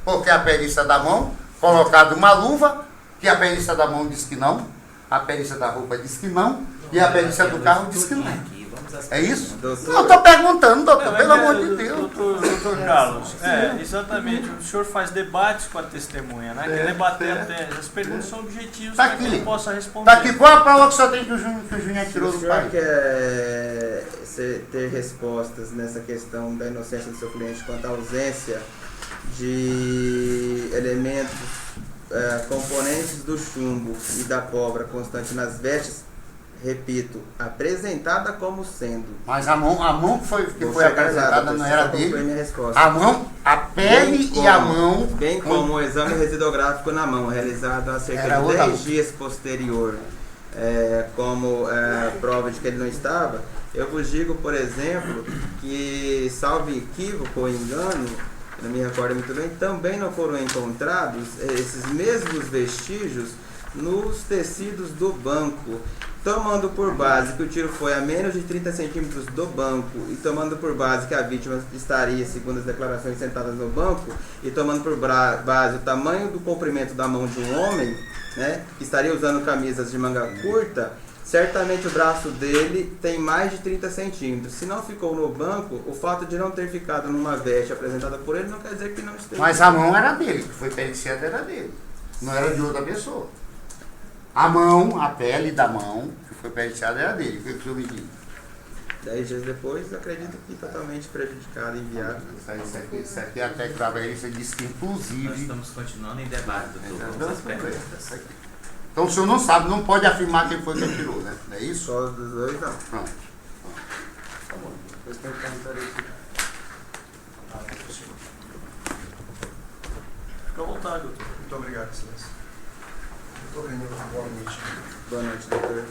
porque a perícia da mão, colocado uma luva, que a perícia da mão diz que não, a perícia da roupa diz que não, e a perícia do carro diz que não. É isso? Não, eu estou perguntando, doutor, pelo amor de Deus. Doutor Carlos, exatamente. O senhor faz debates com a testemunha, né? Quer debater até. As perguntas são objetivas para que ele possa responder. Está aqui, qual a prova que o senhor tem que o Júnior atirou do pai? Se o senhor quer ter respostas nessa questão da inocência do seu cliente quanto à ausência de elementos, componentes do chumbo e da pólvora constante nas vestes, repito, apresentada como sendo. Mas a mão que foi apresentada não era dele. Minha resposta. A mão, a pele e a mão. Bem como o exame residográfico na mão, realizado há cerca de 10 dias posterior, como prova de que ele não estava. Eu vos digo, por exemplo, que, salvo equívoco ou engano, não me recordo muito bem, também não foram encontrados esses mesmos vestígios nos tecidos do banco tomando por base que o tiro foi a menos de 30 centímetros do banco e tomando por base que a vítima estaria, segundo as declarações, sentada no banco e tomando por base o tamanho do comprimento da mão de um homem, né, que estaria usando camisas de manga curta, certamente o braço dele tem mais de 30 centímetros. Se não ficou no banco, o fato de não ter ficado numa veste apresentada por ele não quer dizer que não esteve. Mas a mão era dele, que foi periciada era dele, não era de outra pessoa. A mão, a pele da mão, que foi periciada era dele. O que o senhor me diz? 10 dias depois, acredito que totalmente prejudicado, enviado. Isso aqui até que estava aí, você disse que Nós inclusive... estamos continuando em debate, doutor. Então, Vamos às perguntas. então o senhor não sabe, não pode afirmar quem foi que atirou, né? Não é isso? Só dos dois, não. Pronto. Tá bom. Depois tem um comentário aqui. Fica à vontade, doutor. Muito obrigado, excelência. Doutor Renildo, boa noite. Boa noite, doutor.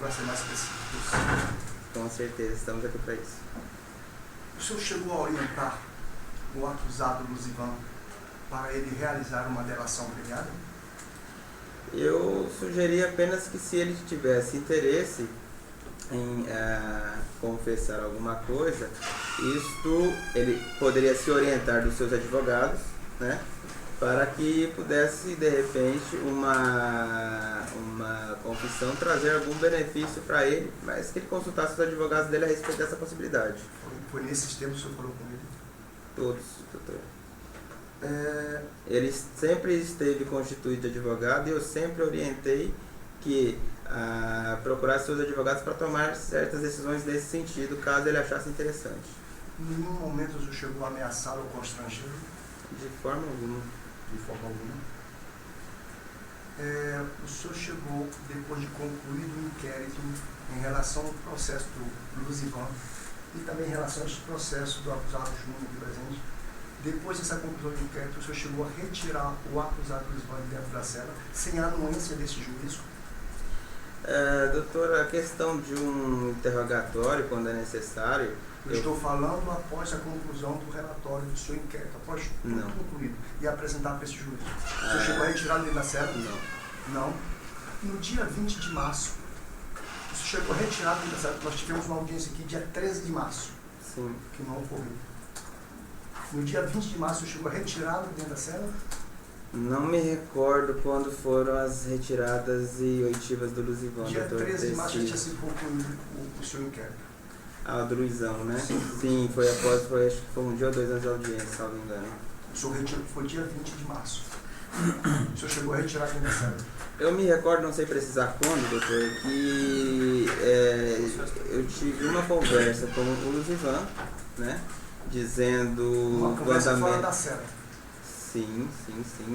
Vai ser mais específico. Com certeza, estamos aqui para isso. O senhor chegou a orientar o acusado Luzivan para ele realizar uma delação premiada? Eu sugeri apenas que se ele tivesse interesse em confessar alguma coisa, isto ele poderia se orientar dos seus advogados, né, para que pudesse, de repente, uma confissão trazer algum benefício para ele, mas que ele consultasse os advogados dele a respeito dessa possibilidade. Foi nesses tempos que o senhor falou com ele? Todos, doutor. Ele sempre esteve constituído de advogado e eu sempre orientei que procurasse seus advogados para tomar certas decisões nesse sentido, caso ele achasse interessante. Em nenhum momento o senhor chegou a ameaçá-lo ou constrangê-lo? De forma alguma. De forma alguma. O senhor chegou, depois de concluído o inquérito em relação ao processo do Luzivan e também em relação ao processo do acusado Júnior aqui presente, depois dessa conclusão do inquérito, o senhor chegou a retirar o acusado Luzivan de dentro da cela sem a anuência desse juízo? Doutor, a questão de um interrogatório, quando é necessário... Eu estou falando após a conclusão do relatório do seu inquérito, após tudo concluído e apresentado para esse juiz. O senhor chegou a retirá-lo dentro da cela? Não. No dia 20 de março, o senhor chegou a retirá-lo dentro da cela. Nós tivemos uma audiência aqui dia 13 de março, Sim. que não ocorreu. No dia 20 de março, o senhor chegou a retirá-lo dentro da cela? Não me recordo quando foram as retiradas e oitivas do Luzivan. Dia doutor, 13 de março já tinha sido concluído o seu inquérito. Do Luizão, né? Sim, foi após, acho que foi um dia ou 2 anos de audiência, se não me engano. O senhor retirou, foi dia 20 de março. O senhor chegou a retirar dentro da cela? Eu me recordo, não sei precisar quando, doutor, que eu tive uma conversa com o Luzivan, né? Dizendo uma conversa fora da cela. Sim.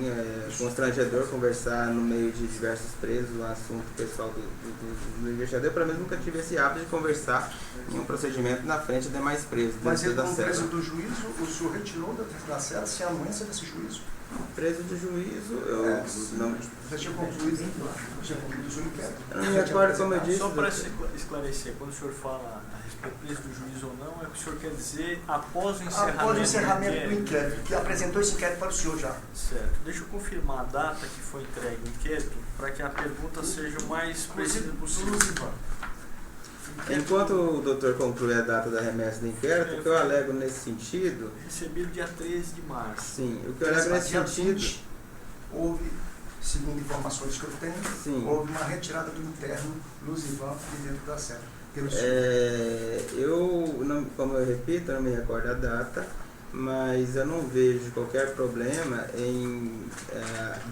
É constrangedor conversar no meio de diversos presos, um assunto pessoal do investigador. Pelo menos nunca tive esse hábito de conversar em um procedimento na frente de demais presos. Mas ele, da como cela. Preso do juízo, o senhor retirou da cela sem a anuência desse juízo? Preso de juízo, eu não... Já tinha concluído o seu inquérito? Eu não me recordo como eu disse. Só para esclarecer, quando o senhor fala a respeito preso do juízo ou não, é o que o senhor quer dizer após o encerramento, após o encerramento do inquérito, que apresentou esse inquérito para o senhor já. Certo. Deixa eu confirmar a data que foi entregue o inquérito, para que a pergunta seja o mais precisa possível. Enquanto o doutor conclui a data da remessa do inquérito, o que eu alego nesse sentido... Recebido dia 13 de março. Sim, o que eu alego nesse sentido... Houve, segundo informações que eu tenho, sim, houve uma retirada do interno Luzivan de dentro da cela. Como eu repito, eu não me recordo a data, mas eu não vejo qualquer problema em,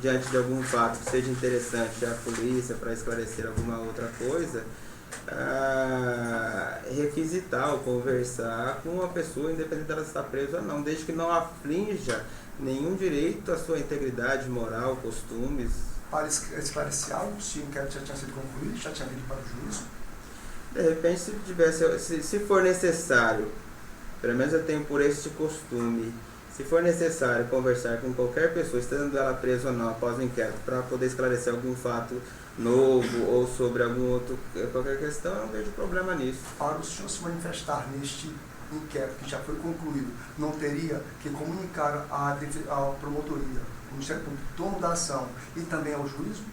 diante de algum fato que seja interessante à polícia para esclarecer alguma outra coisa, requisitar ou conversar com uma pessoa, independente dela estar presa ou não, desde que não aflinja nenhum direito à sua integridade moral, costumes. Para esclarecer algo, se o inquérito já tinha sido concluído, já tinha vindo para o juízo? De repente, se for necessário, pelo menos eu tenho por este costume, se for necessário conversar com qualquer pessoa, estando ela presa ou não após o inquérito, para poder esclarecer algum fato novo ou sobre qualquer questão, eu não vejo problema nisso. Para o senhor se manifestar neste inquérito que já foi concluído, não teria que comunicar à promotoria o Ministério Público, dono da ação, e também ao juízo?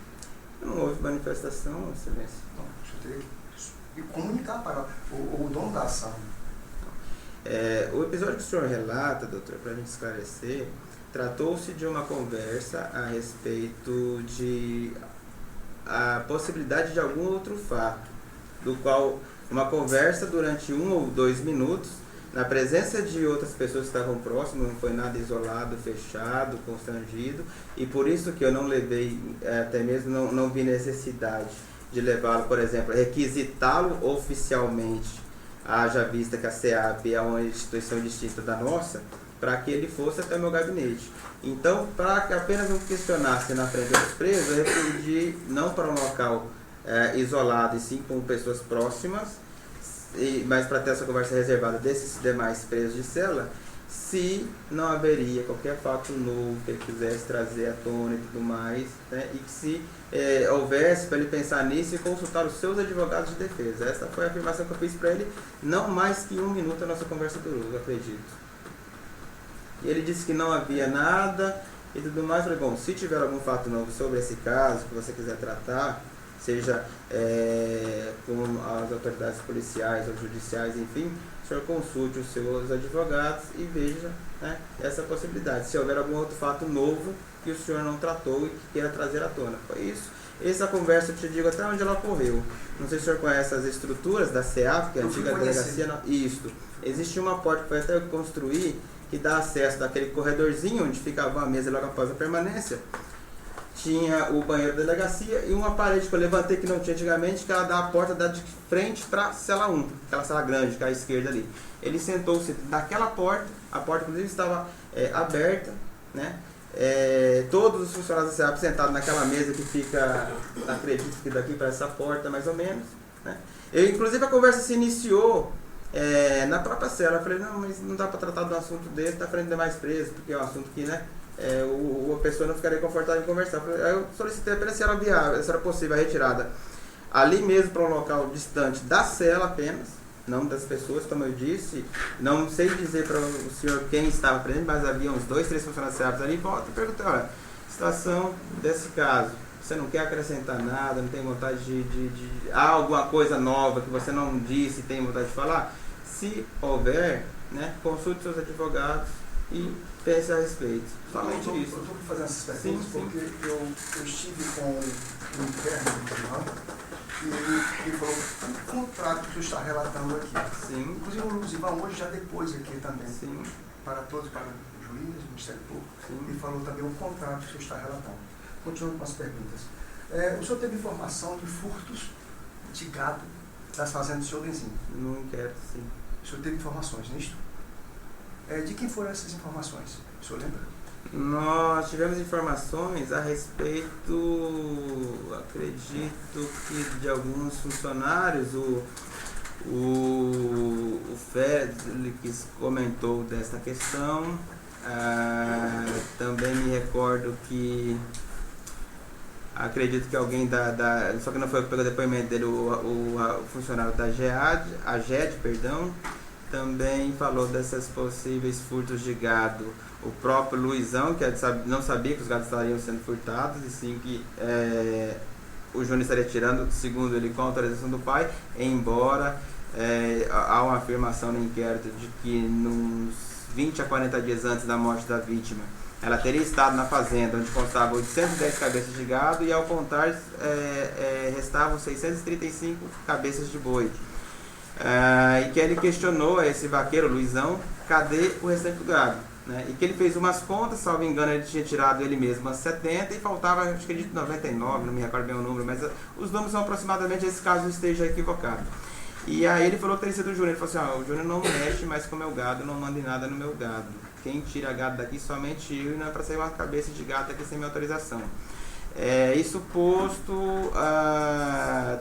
Não houve manifestação, excelência. Não, deixa eu ter que comunicar para o dono da ação. O episódio que o senhor relata, doutor, para a gente esclarecer, tratou-se de uma conversa a respeito de a possibilidade de algum outro fato, do qual uma conversa durante 1 ou 2 minutos, na presença de outras pessoas que estavam próximas, não foi nada isolado, fechado, constrangido, e por isso que eu não levei, até mesmo não vi necessidade de levá-lo, por exemplo, requisitá-lo oficialmente, haja vista que a SEAP é uma instituição distinta da nossa, para que ele fosse até o meu gabinete. Então, para que apenas não questionasse na frente dos presos, eu referi não para um local isolado, e sim com pessoas próximas, mas para ter essa conversa reservada desses demais presos de cela, se não haveria qualquer fato novo que ele quisesse trazer à tona e tudo mais, né, e que se houvesse para ele pensar nisso e consultar os seus advogados de defesa. Essa foi a afirmação que eu fiz para ele, não mais que 1 minuto a nossa conversa durou, eu acredito. E ele disse que não havia nada e tudo mais. Eu falei, bom, se tiver algum fato novo sobre esse caso que você quiser tratar, seja com as autoridades policiais ou judiciais, enfim, o senhor consulte os seus advogados e veja, né, essa possibilidade. Se houver algum outro fato novo que o senhor não tratou e que queira trazer à tona. Foi isso. Essa conversa, eu te digo até onde ela ocorreu. Não sei se o senhor conhece as estruturas da SEAP, que é a antiga delegacia. Isto. Existe uma porta que foi até construir, que dá acesso daquele corredorzinho onde ficava a mesa logo após a permanência. Tinha o banheiro da delegacia e uma parede que eu levantei que não tinha antigamente, que ela dá a porta de frente para a cela 1, aquela cela grande que é à esquerda ali. Ele sentou-se naquela porta, a porta inclusive estava aberta, né? Todos os funcionários da SEAP sentados naquela mesa que fica, acredito que daqui para essa porta mais ou menos, né? Inclusive a conversa se iniciou na própria cela. Eu falei, não, mas não dá para tratar de um assunto desse, está frente de mais preso, porque é um assunto que, né, a pessoa não ficaria confortável em conversar. Aí eu solicitei apenas se era viável, se era possível a retirada ali mesmo para um local distante da cela apenas, não das pessoas, como eu disse. Não sei dizer para o senhor quem estava presente, mas havia uns 2, 3 funcionários da SEAP ali. Volta e perguntei, olha, situação desse caso, você não quer acrescentar nada, não tem vontade há alguma coisa nova que você não disse e tem vontade de falar? Se houver, né, consulte seus advogados e pense a respeito. Somente isso. Eu estou fazendo essas perguntas porque eu estive com o interno do tribunal e ele falou o contrato que o senhor está relatando aqui. Sim. Inclusive o Luzivan hoje já depois aqui também. Sim. Para todos, para o juiz, o Ministério Público. Sim. E falou também o contrato que o senhor está relatando. Continuando com as perguntas. O senhor teve informação de furtos de gado das fazendas do senhor Lenzinho? No inquérito, sim. O senhor teve informações nisto? De quem foram essas informações? O senhor lembra? Nós tivemos informações a respeito, acredito que de alguns funcionários. O Félix comentou desta questão. Também me recordo que acredito que alguém só que não foi o que pegou o depoimento dele, o funcionário da AGED, também falou dessas possíveis furtos de gado. O próprio Luizão, que não sabia que os gados estariam sendo furtados, e sim que o Júnior estaria tirando, segundo ele, com a autorização do pai, embora há uma afirmação no inquérito de que nos 20 a 40 dias antes da morte da vítima, ela teria estado na fazenda, onde constavam 810 cabeças de gado, e ao contar restavam 635 cabeças de boi. E que ele questionou a esse vaqueiro, Luizão, cadê o restante do gado? Né? E que ele fez umas contas, salvo engano, ele tinha tirado ele mesmo umas 70 e faltava, acho que de 99, não me recordo bem o número, mas os números são aproximadamente, esse caso esteja equivocado. E aí ele falou que teria sido o Júnior. Ele falou assim, o Júnior não mexe mais com o meu gado, não manda em nada no meu gado. Quem tira gado daqui somente eu, e não é para sair uma cabeça de gado daqui sem minha autorização. Isso posto,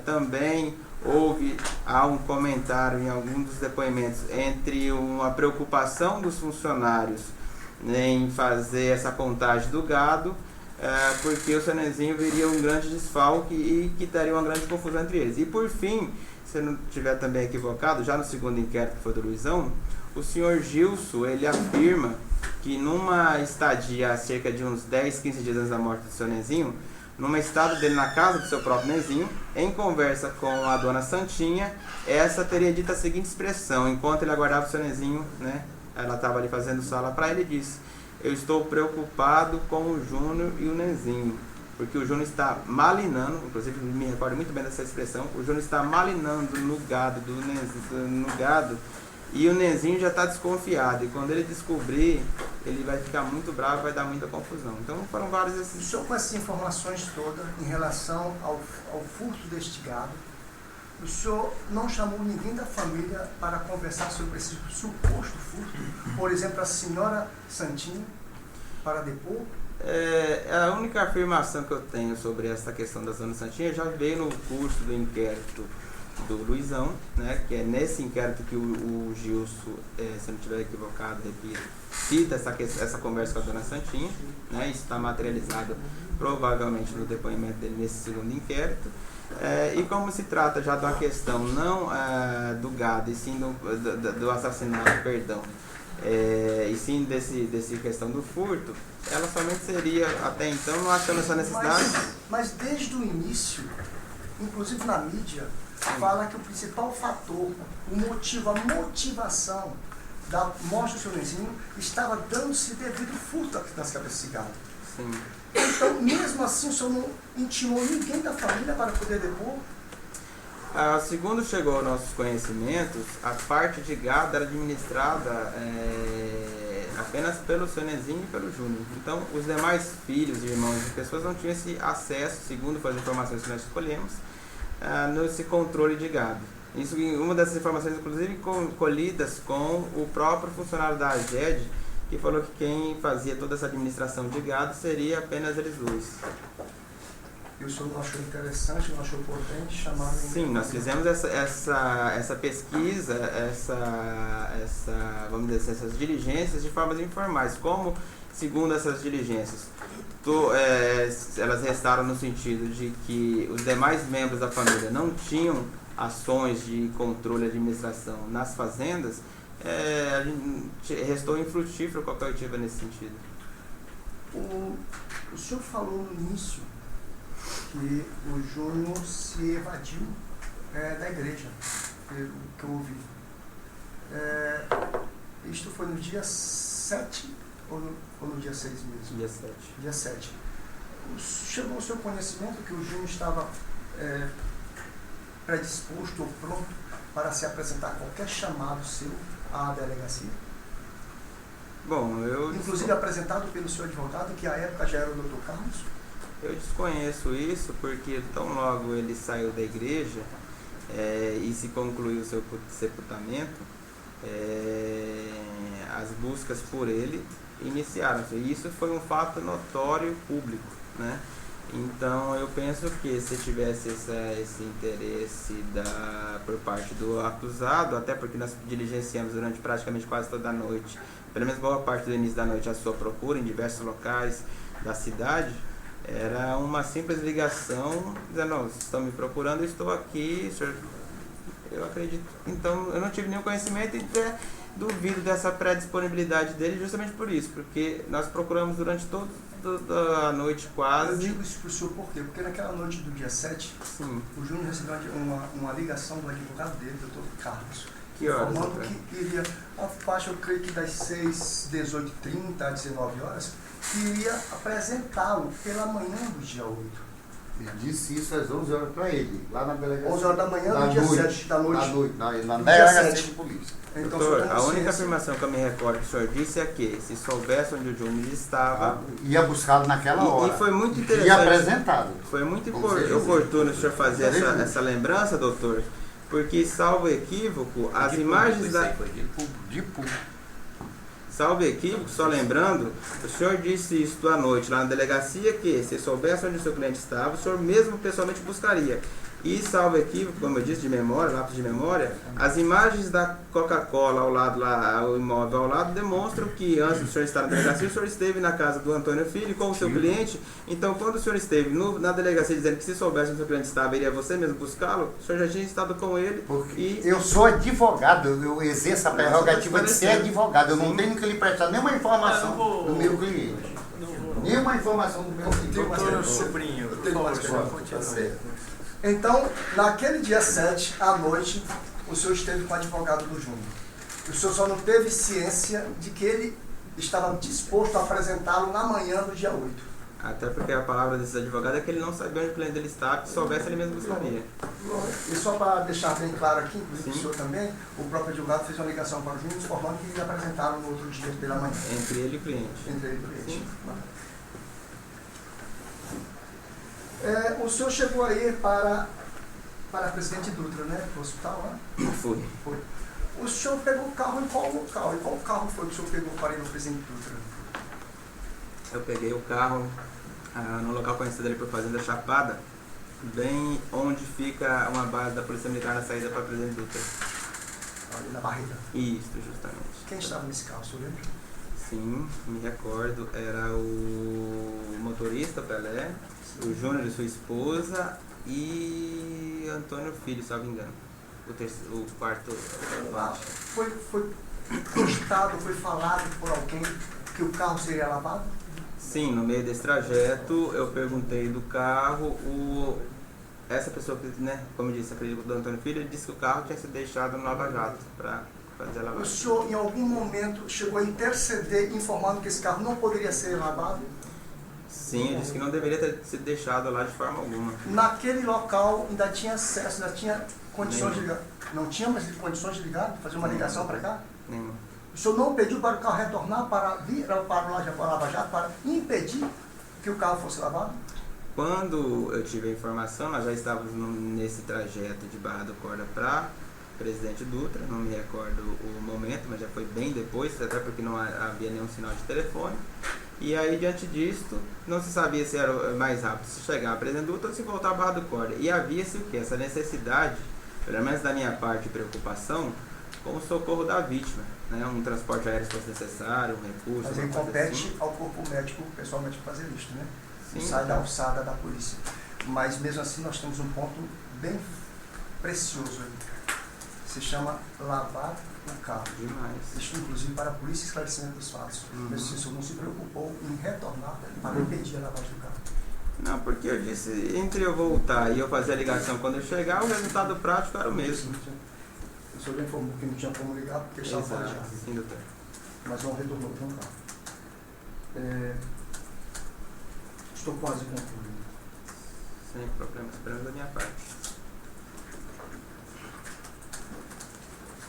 também há um comentário em algum dos depoimentos entre uma preocupação dos funcionários em fazer essa contagem do gado, porque o Senenzinho viria um grande desfalque e que daria uma grande confusão entre eles. E por fim, se eu não estiver também equivocado, já no segundo inquérito que foi do Luizão, o senhor Gilson, ele afirma que numa estadia há cerca de uns 10, 15 dias antes da morte do seu Nenzinho, numa estada dele na casa do seu próprio Nenzinho, em conversa com a dona Santinha, essa teria dito a seguinte expressão, enquanto ele aguardava o seu Nenzinho, né, ela estava ali fazendo sala para ele, disse: eu estou preocupado com o Júnior e o Nenzinho, porque o Júnior está malinando, inclusive me recordo muito bem dessa expressão, o Júnior está malinando no gado, no gado, e o Nenzinho já está desconfiado, e quando ele descobrir, ele vai ficar muito bravo, vai dar muita confusão. Então foram vários esses... O senhor, com essas informações todas em relação ao furto deste gado, o senhor não chamou ninguém da família para conversar sobre esse suposto furto? Por exemplo, a senhora Santinha, para depor? A única afirmação que eu tenho sobre essa questão da dona Santinha já veio no curso do inquérito do Luizão, né, que é nesse inquérito que o Gilson, se eu não estiver equivocado, repito, cita essa conversa com a dona Santinha, né, isso está materializado provavelmente no depoimento dele nesse segundo inquérito, e como se trata já de uma questão não do gado, e sim do assassinato, perdão, e sim desse questão do furto, ela somente seria, até então, não achando essa necessidade. Mas desde o início, inclusive na mídia, fala que o principal fator, a motivação da morte do seu Nenzinho estava dando-se devido ao furto das cabeças de gado. Sim. Então, mesmo assim, o senhor não intimou ninguém da família para poder depor? Segundo chegou aos nossos conhecimentos, a parte de gado era administrada apenas pelo seu Nenzinho e pelo Júnior. Então, os demais filhos e irmãos de pessoas não tinham esse acesso, segundo as informações que nós escolhemos, nesse controle de gado. Isso, uma dessas informações, inclusive, colhidas com o próprio funcionário da AGED, que falou que quem fazia toda essa administração de gado seria apenas eles dois. E o senhor não achou interessante, não achou importante chamar... Sim, nós fizemos essa pesquisa, vamos dizer, essas diligências de formas informais. Como, segundo essas diligências, elas restaram no sentido de que os demais membros da família não tinham ações de controle e administração nas fazendas, restou infrutífero qualquer oitiva nesse sentido. O senhor falou no início que o Júnior se evadiu da igreja, pelo que eu ouvi. Isto foi no dia 7 ou no dia 6 mesmo? Dia 7. Dia 7. Chegou ao seu conhecimento que o Júnior estava predisposto ou pronto para se apresentar a qualquer chamado seu à delegacia? Bom, inclusive apresentado pelo seu advogado, que à época já era o Dr. Carlos? Eu desconheço isso porque tão logo ele saiu da igreja e se concluiu o seu sepultamento, as buscas por ele iniciaram-se. E isso foi um fato notório público, né? Então eu penso que se tivesse esse interesse por parte do acusado, até porque nós diligenciamos durante praticamente quase toda a noite, pelo menos boa parte do início da noite, a sua procura em diversos locais da cidade, era uma simples ligação dizendo: não, vocês estão me procurando, eu estou aqui, senhor. Eu acredito. Então eu não tive nenhum conhecimento e duvido dessa pré-disponibilidade dele justamente por isso, porque nós procuramos durante toda a noite quase. Eu digo isso para o senhor por quê? Porque naquela noite do dia 7, sim, o Júnior recebeu uma ligação do advogado dele, Dr. Carlos, que horas, informando que iria, a faixa, eu creio que das 18h30 às 19 horas, que iria apresentá-lo pela manhã do dia 8. Ele disse isso às 11 horas para ele, lá na delegacia. 11 horas da manhã do dia 7 da noite. Na delegacia de polícia. Então, doutor, a única afirmação que eu me recordo que o senhor disse é que, se soubesse onde o Júnior estava... ia buscá-lo naquela hora. E foi muito interessante. E apresentado. Foi muito oportuno o senhor fazer essa lembrança, doutor, porque, salvo equívoco, as imagens da... De público. Salvo equívoco, só lembrando, o senhor disse isso à noite lá na delegacia, que se soubesse onde o seu cliente estava, o senhor mesmo pessoalmente buscaria. E, salvo equívoco, como eu disse, de memória, lápis de memória, as imagens da Coca-Cola ao lado lá, o imóvel ao lado, demonstram que antes do senhor estar na delegacia, o senhor esteve na casa do Antônio Filho com o seu cliente. Então, quando o senhor esteve na delegacia dizendo que se soubesse onde o seu cliente estava, iria você mesmo buscá-lo, o senhor já tinha estado com ele. Porque eu sou advogado, eu exerço a prerrogativa de ser advogado. Eu não tenho que lhe prestar nenhuma informação do meu cliente. Nenhuma informação do meu cliente. Doutor Sobrinho, por favor, continue. Então, naquele dia 7, à noite, o senhor esteve com o advogado do Júnior. O senhor só não teve ciência de que ele estava disposto a apresentá-lo na manhã do dia 8. Até porque a palavra desse advogado é que ele não sabia onde o cliente dele estava, que soubesse ele mesmo buscaria. E só para deixar bem claro aqui, inclusive o senhor também, o próprio advogado fez uma ligação para o Júnior informando que eles apresentaram no outro dia pela manhã. Entre ele e o cliente. Entre ele e o cliente. Sim. O senhor chegou aí para Presidente Dutra, né? Para o hospital lá? Fui. Foi. O senhor pegou o carro em qual local? E qual carro foi que o senhor pegou para ir no Presidente Dutra? Eu peguei o carro no local conhecido ali por Fazenda Chapada, bem onde fica uma base da Polícia Militar na saída para Presidente Dutra. Ali na barreira. Isso, justamente. Quem estava nesse carro, o senhor lembra? Sim, me recordo. Era o motorista, Pelé, o Júnior e sua esposa e Antônio Filho, se não me engano. O quarto. Foi cogitado, foi falado por alguém que o carro seria lavado? Sim, no meio desse trajeto eu perguntei do carro, essa pessoa que, né, como eu disse, acredito do Antônio Filho, ele disse que o carro tinha sido deixado no Lava Jato para fazer a lavagem. O senhor em algum momento chegou a interceder informando que esse carro não poderia ser lavado? Sim, eu disse que não deveria ter sido deixado lá de forma alguma. Naquele local ainda tinha acesso, ainda tinha condições de ligar? Não tinha mais condições de ligar, fazer uma ligação para cá? Nenhuma. O senhor não pediu para o carro retornar para vir para o Lava Jato para impedir que o carro fosse lavado? Quando eu tive a informação, nós já estávamos nesse trajeto de Barra do Corda para Presidente Dutra, não me recordo o momento, mas já foi bem depois, até porque não havia nenhum sinal de telefone. E aí, diante disto, não se sabia se era mais rápido se chegar a Presidente Dutra ou se voltar a Barra do Corda. E havia-se o quê? Essa necessidade, pelo menos da minha parte de preocupação, com o socorro da vítima, né? Um transporte aéreo se fosse necessário, um recurso. Mas ele compete ao corpo médico, o pessoal médico fazer isso, né? Sim, sai da alçada da polícia. Mas mesmo assim nós temos um ponto bem precioso aí. Se chama lavar o carro. Demais. Isso inclusive para a polícia esclarecimento dos fatos. Mas o senhor não se preocupou em retornar para impedir a lavagem do carro. Não, porque eu disse, entre eu voltar e eu fazer a ligação quando eu chegar, o resultado prático era o mesmo. O senhor informou que não tinha como ligar porque estava fechado. Sim, doutor. Mas não retornou para o carro. Estou quase concluindo. Sem problemas, pelo menos da minha parte.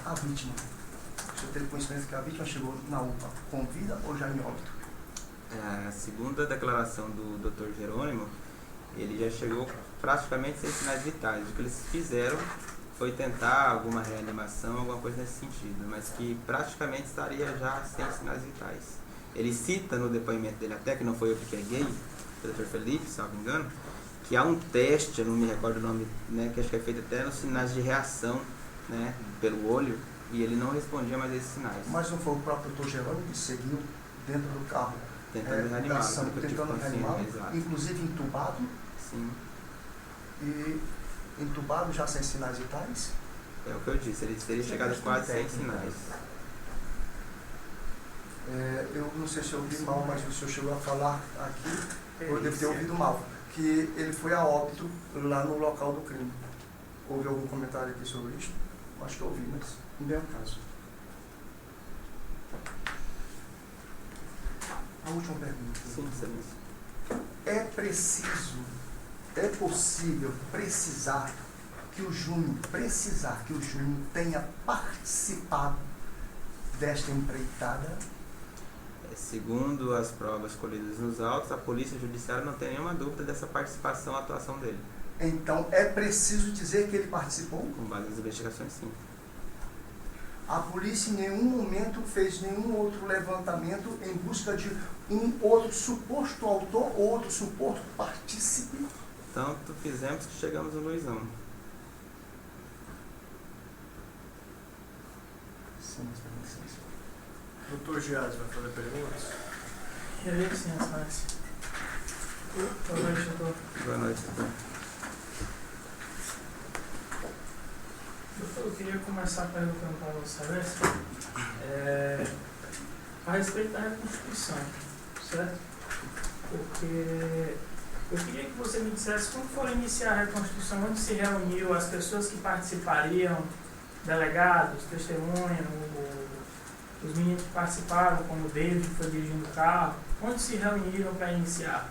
A vítima. O senhor teve conhecimento que a vítima chegou na UPA com vida ou já em óbito? Segundo a declaração do Dr. Jerônimo, ele já chegou praticamente sem sinais vitais. O que eles fizeram foi tentar alguma reanimação, alguma coisa nesse sentido, mas que praticamente estaria já sem sinais vitais. Ele cita no depoimento dele, até que não foi eu que peguei, o Dr. Felipe, se não me engano, que há um teste, eu não me recordo o nome, né, que acho que é feito até nos sinais de reação, né, pelo olho, e ele não respondia mais a esses sinais. Mas não foi o próprio Dr. Jerônimo que seguiu dentro do carro? Tentando reanimá-lo. Tentando reanimá-lo, inclusive entubado? Sim. E entubado já sem sinais vitais? É o que eu disse, ele teria chegado quase sem sinais. Eu não sei se eu ouvi mal, mas o senhor chegou a falar aqui, eu devo ter ouvido mal, que ele foi a óbito lá no local do crime. Houve algum comentário aqui sobre isso? Acho que eu ouvi, mas não é o caso. A última pergunta. Sim, excelência. É possível precisar que o Júnior tenha participado desta empreitada? Segundo as provas colhidas nos autos, a polícia judiciária não tem nenhuma dúvida dessa participação, atuação dele. Então é preciso dizer que ele participou? Com base nas investigações, sim. A polícia em nenhum momento fez nenhum outro levantamento em busca de um outro suposto autor ou outro suposto partícipe? tanto fizemos que chegamos no Luizão. Sim, sim. Doutor Giades vai fazer perguntas? Queria licença, Nancy. Boa noite, doutor. Boa noite, doutor. Doutor, eu queria começar perguntando para você, a respeito da reconstituição, certo? Porque eu queria que você me dissesse como for iniciar a reconstrução, onde se reuniu as pessoas que participariam, delegados, testemunhas, os meninos que participaram, como o David, que foi dirigindo o carro, onde se reuniram para iniciar?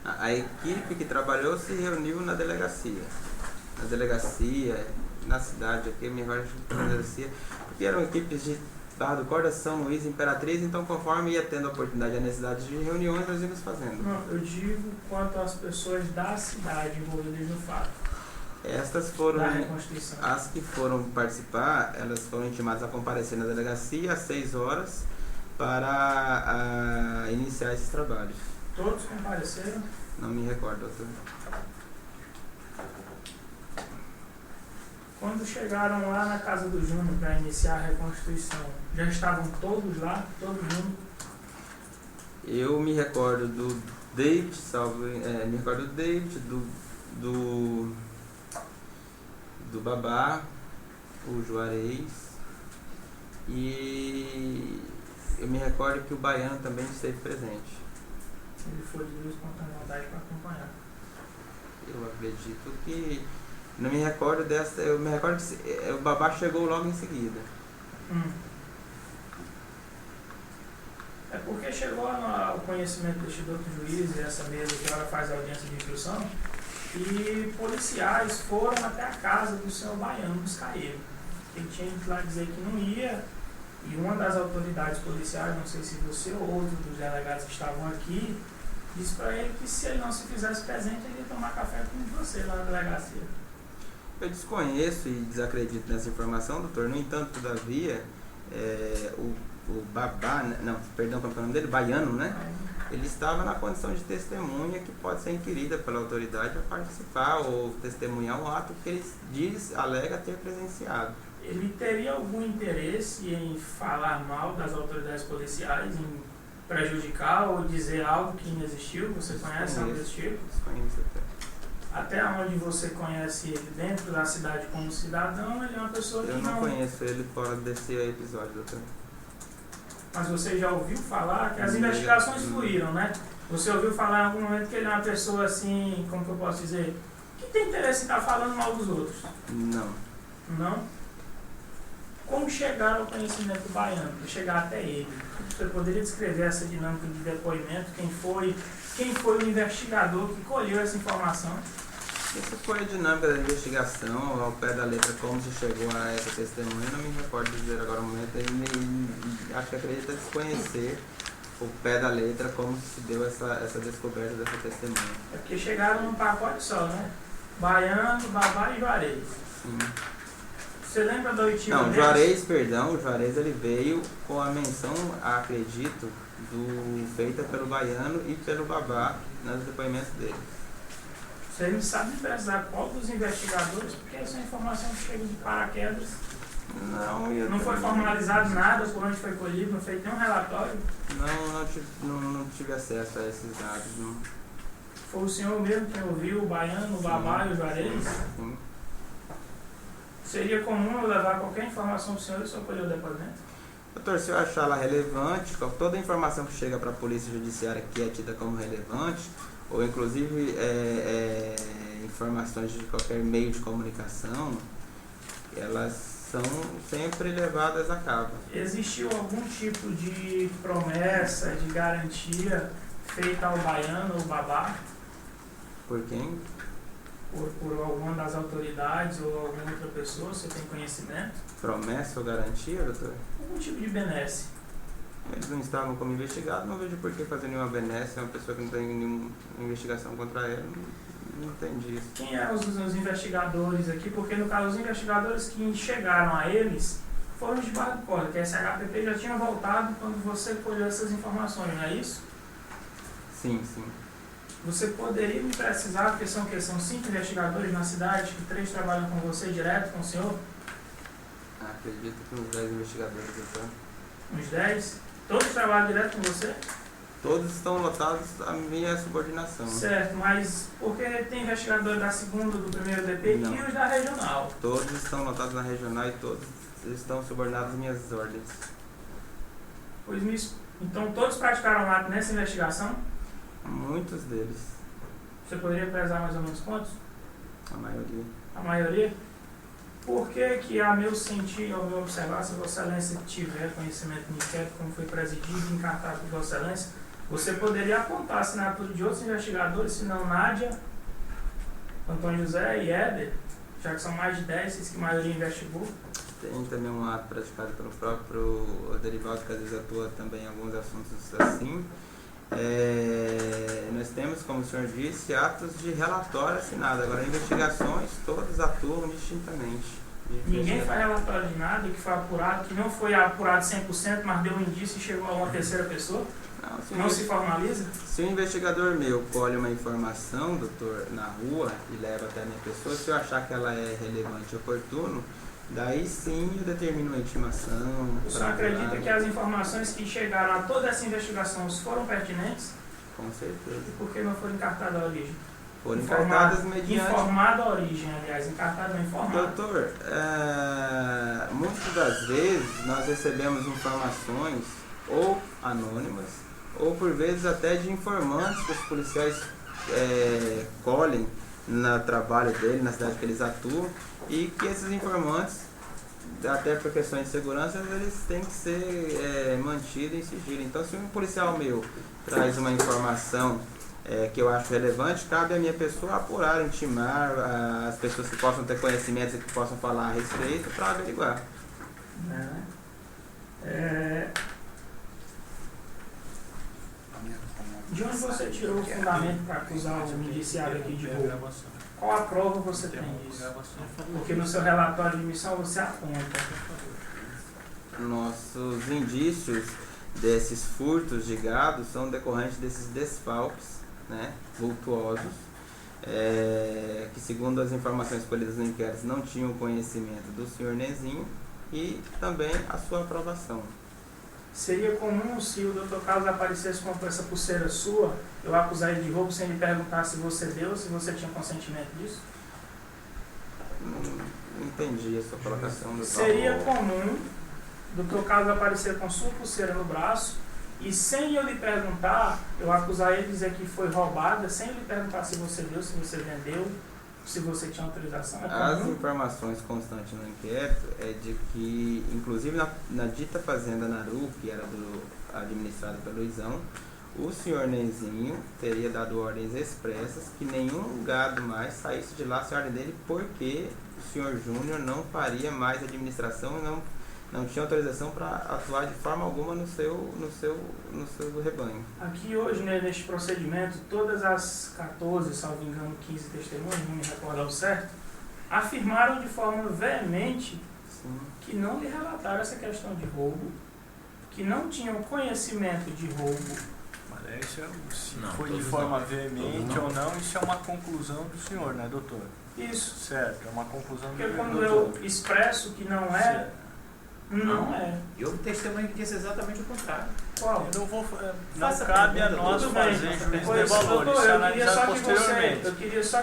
A equipe que trabalhou se reuniu na delegacia. Na cidade aqui, melhor na delegacia, porque eram equipes de Barra do Corda, São Luís, Imperatriz, então conforme ia tendo a oportunidade e a necessidade de reuniões, nós íamos fazendo. Não, eu digo quanto às pessoas da cidade envolvidas no fato. Estas foram Da reconstituição. as que foram participar, elas foram intimadas a comparecer na delegacia às 6 horas para iniciar esses trabalhos. Todos compareceram? Não me recordo, doutor. Quando chegaram lá na casa do Júnior para iniciar a reconstituição, já estavam todos lá, todo mundo? Eu me recordo do David, me recordo do David, do Babá, o Juarez, e eu me recordo que o Baiano também esteve presente. Ele foi de luz espontânea vontade para acompanhar. Eu acredito que... Não me recordo dessa... Eu me recordo que o Babá chegou logo em seguida. É porque chegou ao conhecimento deste outro juiz e essa mesa que agora faz a audiência de instrução, e policiais foram até a casa do senhor Baiano buscar ele. Ele tinha ido lá dizer que não ia, e uma das autoridades policiais, não sei se você ou outro dos delegados que estavam aqui, disse para ele que se ele não se fizesse presente, ele ia tomar café com você lá na delegacia. Eu desconheço e desacredito nessa informação, doutor. No entanto, todavia, o Babá, perdão, qual é o nome dele? Baiano, né? Ele estava na condição de testemunha que pode ser inquirida pela autoridade a participar ou testemunhar um ato que ele alega ter presenciado. Ele teria algum interesse em falar mal das autoridades policiais, em prejudicar ou dizer algo que não existiu? Você conhece algo desse tipo? Desconheço até. Até onde você conhece ele dentro da cidade como cidadão, ele é uma pessoa que Eu não conheço ele fora desse episódio, doutor. Mas você já ouviu falar que as investigações fluíram, né? Você ouviu falar em algum momento que ele é uma pessoa assim, como que eu posso dizer, que tem interesse em estar falando mal dos outros? Não. Não? Como chegaram ao conhecimento do Baiano, para chegar até ele? Você poderia descrever essa dinâmica de depoimento? Quem foi o investigador que colheu essa informação? Essa foi a dinâmica da investigação, ao pé da letra, como se chegou a essa testemunha. Não me recordo de dizer agora no momento, acho que acredito desconhecer o pé da letra, como se deu essa descoberta dessa testemunha. É porque chegaram num pacote só, né? Baiano, Babá e Juarez. Sim. Você lembra da oitiva Não, o Juarez ele veio com a menção, acredito, feita pelo Baiano e pelo Babá nos depoimentos dele. Você não sabe precisar qual dos investigadores, porque essa informação chega de paraquedas. Não foi formalizado nada por onde foi colhido, não fez nenhum relatório? Não tive acesso a esses dados. Não. Foi o senhor mesmo que ouviu o Baiano, o Babá e o Juarez? Sim. Seria comum eu levar qualquer informação para o senhor e o senhor colher o depoimento? Doutor, se eu achar ela relevante, toda a informação que chega para a Polícia Judiciária que é tida como relevante, ou inclusive informações de qualquer meio de comunicação, elas são sempre levadas a cabo. Existiu algum tipo de promessa, de garantia feita ao Baiano ou Babá? Por quem? Por alguma das autoridades ou alguma outra pessoa, você tem conhecimento? Promessa ou garantia, doutor? Algum tipo de benesse? Eles não estavam como investigados, não vejo por que fazer nenhuma benesse, é uma pessoa que não tem nenhuma investigação contra ela, não entendi isso. Quem eram os investigadores aqui? Porque no caso, os investigadores que chegaram a eles foram de Barra do Corda, que a SHPP já tinha voltado quando você colheu essas informações, não é isso? Sim. Você poderia me precisar, porque são 5 investigadores na cidade, que 3 trabalham com você direto, com o senhor? Acredito que uns 10 investigadores, doutor. Uns 10? Todos trabalham direto com você? Todos estão lotados à minha subordinação. Certo, mas porque tem investigadores da segunda, do primeiro DP Não. e os da regional? Todos estão lotados na regional e todos estão subordinados às minhas ordens. Então todos praticaram ato nessa investigação? Muitos deles. Você poderia pesar mais ou menos quantos? A maioria. A maioria? Por que a meu sentir, ao meu observar, se Vossa Excelência tiver conhecimento do inquérito, como foi presidido e encartado por Vossa Excelência, você poderia apontar a assinatura de outros investigadores, se não Nádia, Antônio José e Éder, já que são mais de 10, vocês que a maioria investigou? Tem também um ato praticado pelo próprio Derivaldo, que às vezes atua também em alguns assuntos assim. Nós temos, como o senhor disse, atos de relatório assinado. Agora, investigações, todos atuam distintamente. Ninguém faz relatório de nada que foi apurado, que não foi apurado 100%, mas deu um indício e chegou a uma terceira pessoa? Não se formaliza? Se o investigador meu colhe uma informação, doutor, na rua e leva até a minha pessoa, se eu achar que ela é relevante e oportuno, daí sim eu determino uma intimação. O senhor acredita que as informações que chegaram a toda essa investigação foram pertinentes? Com certeza. E por que não foram encartadas a origem? Foram encartadas mediante... Informada a origem, aliás, encartada não informada. Doutor, muitas das vezes nós recebemos informações ou anônimas, ou por vezes até de informantes que os policiais colhem no trabalho dele, na cidade que eles atuam, e que esses informantes, até por questões de segurança, eles têm que ser mantidos em sigilo. Então, se um policial meu traz uma informação que eu acho relevante, cabe à minha pessoa apurar, intimar as pessoas que possam ter conhecimentos e que possam falar a respeito para averiguar. De onde você tirou o fundamento para acusar o indiciado aqui de roubo? Qual a prova você tem disso? Porque no seu relatório de missão você aponta. Nossos indícios desses furtos de gado são decorrentes desses desfalques, né, vultuosos, que segundo as informações colhidas no inquérito não tinham conhecimento do senhor Nezinho e também a sua aprovação. Seria comum se o Dr. Carlos aparecesse com essa pulseira sua, eu acusar ele de roubo sem lhe perguntar se você deu, se você tinha consentimento disso? Não entendi a sua colocação. Seria comum o Dr. Carlos aparecer com sua pulseira no braço e sem eu lhe perguntar, eu acusar ele de dizer que foi roubada, sem lhe perguntar se você deu, se você vendeu, se você tinha autorização? As informações constantes no inquérito é de que, inclusive na dita fazenda Naru, que era administrada pelo Luizão, o senhor Nezinho teria dado ordens expressas que nenhum gado mais saísse de lá sem ordem dele, porque o senhor Júnior não faria mais administração e não tinha autorização para atuar de forma alguma no seu rebanho. Aqui hoje, né, neste procedimento, todas as 14, salvo engano, 15 testemunhas, não me recordo ao certo, afirmaram de forma veemente que não lhe relataram essa questão de roubo, que não tinham conhecimento de roubo. Mas isso se foi de forma veemente ou não, isso é uma conclusão do senhor, né, doutor? Isso. Certo, é uma conclusão do Porque doutor. quando eu expresso que não é, certo. Não é. E houve testemunho que disse exatamente o contrário. Qual? Eu não vou, não cabe a nós fazer juízo de valor, isso é analisado posteriormente.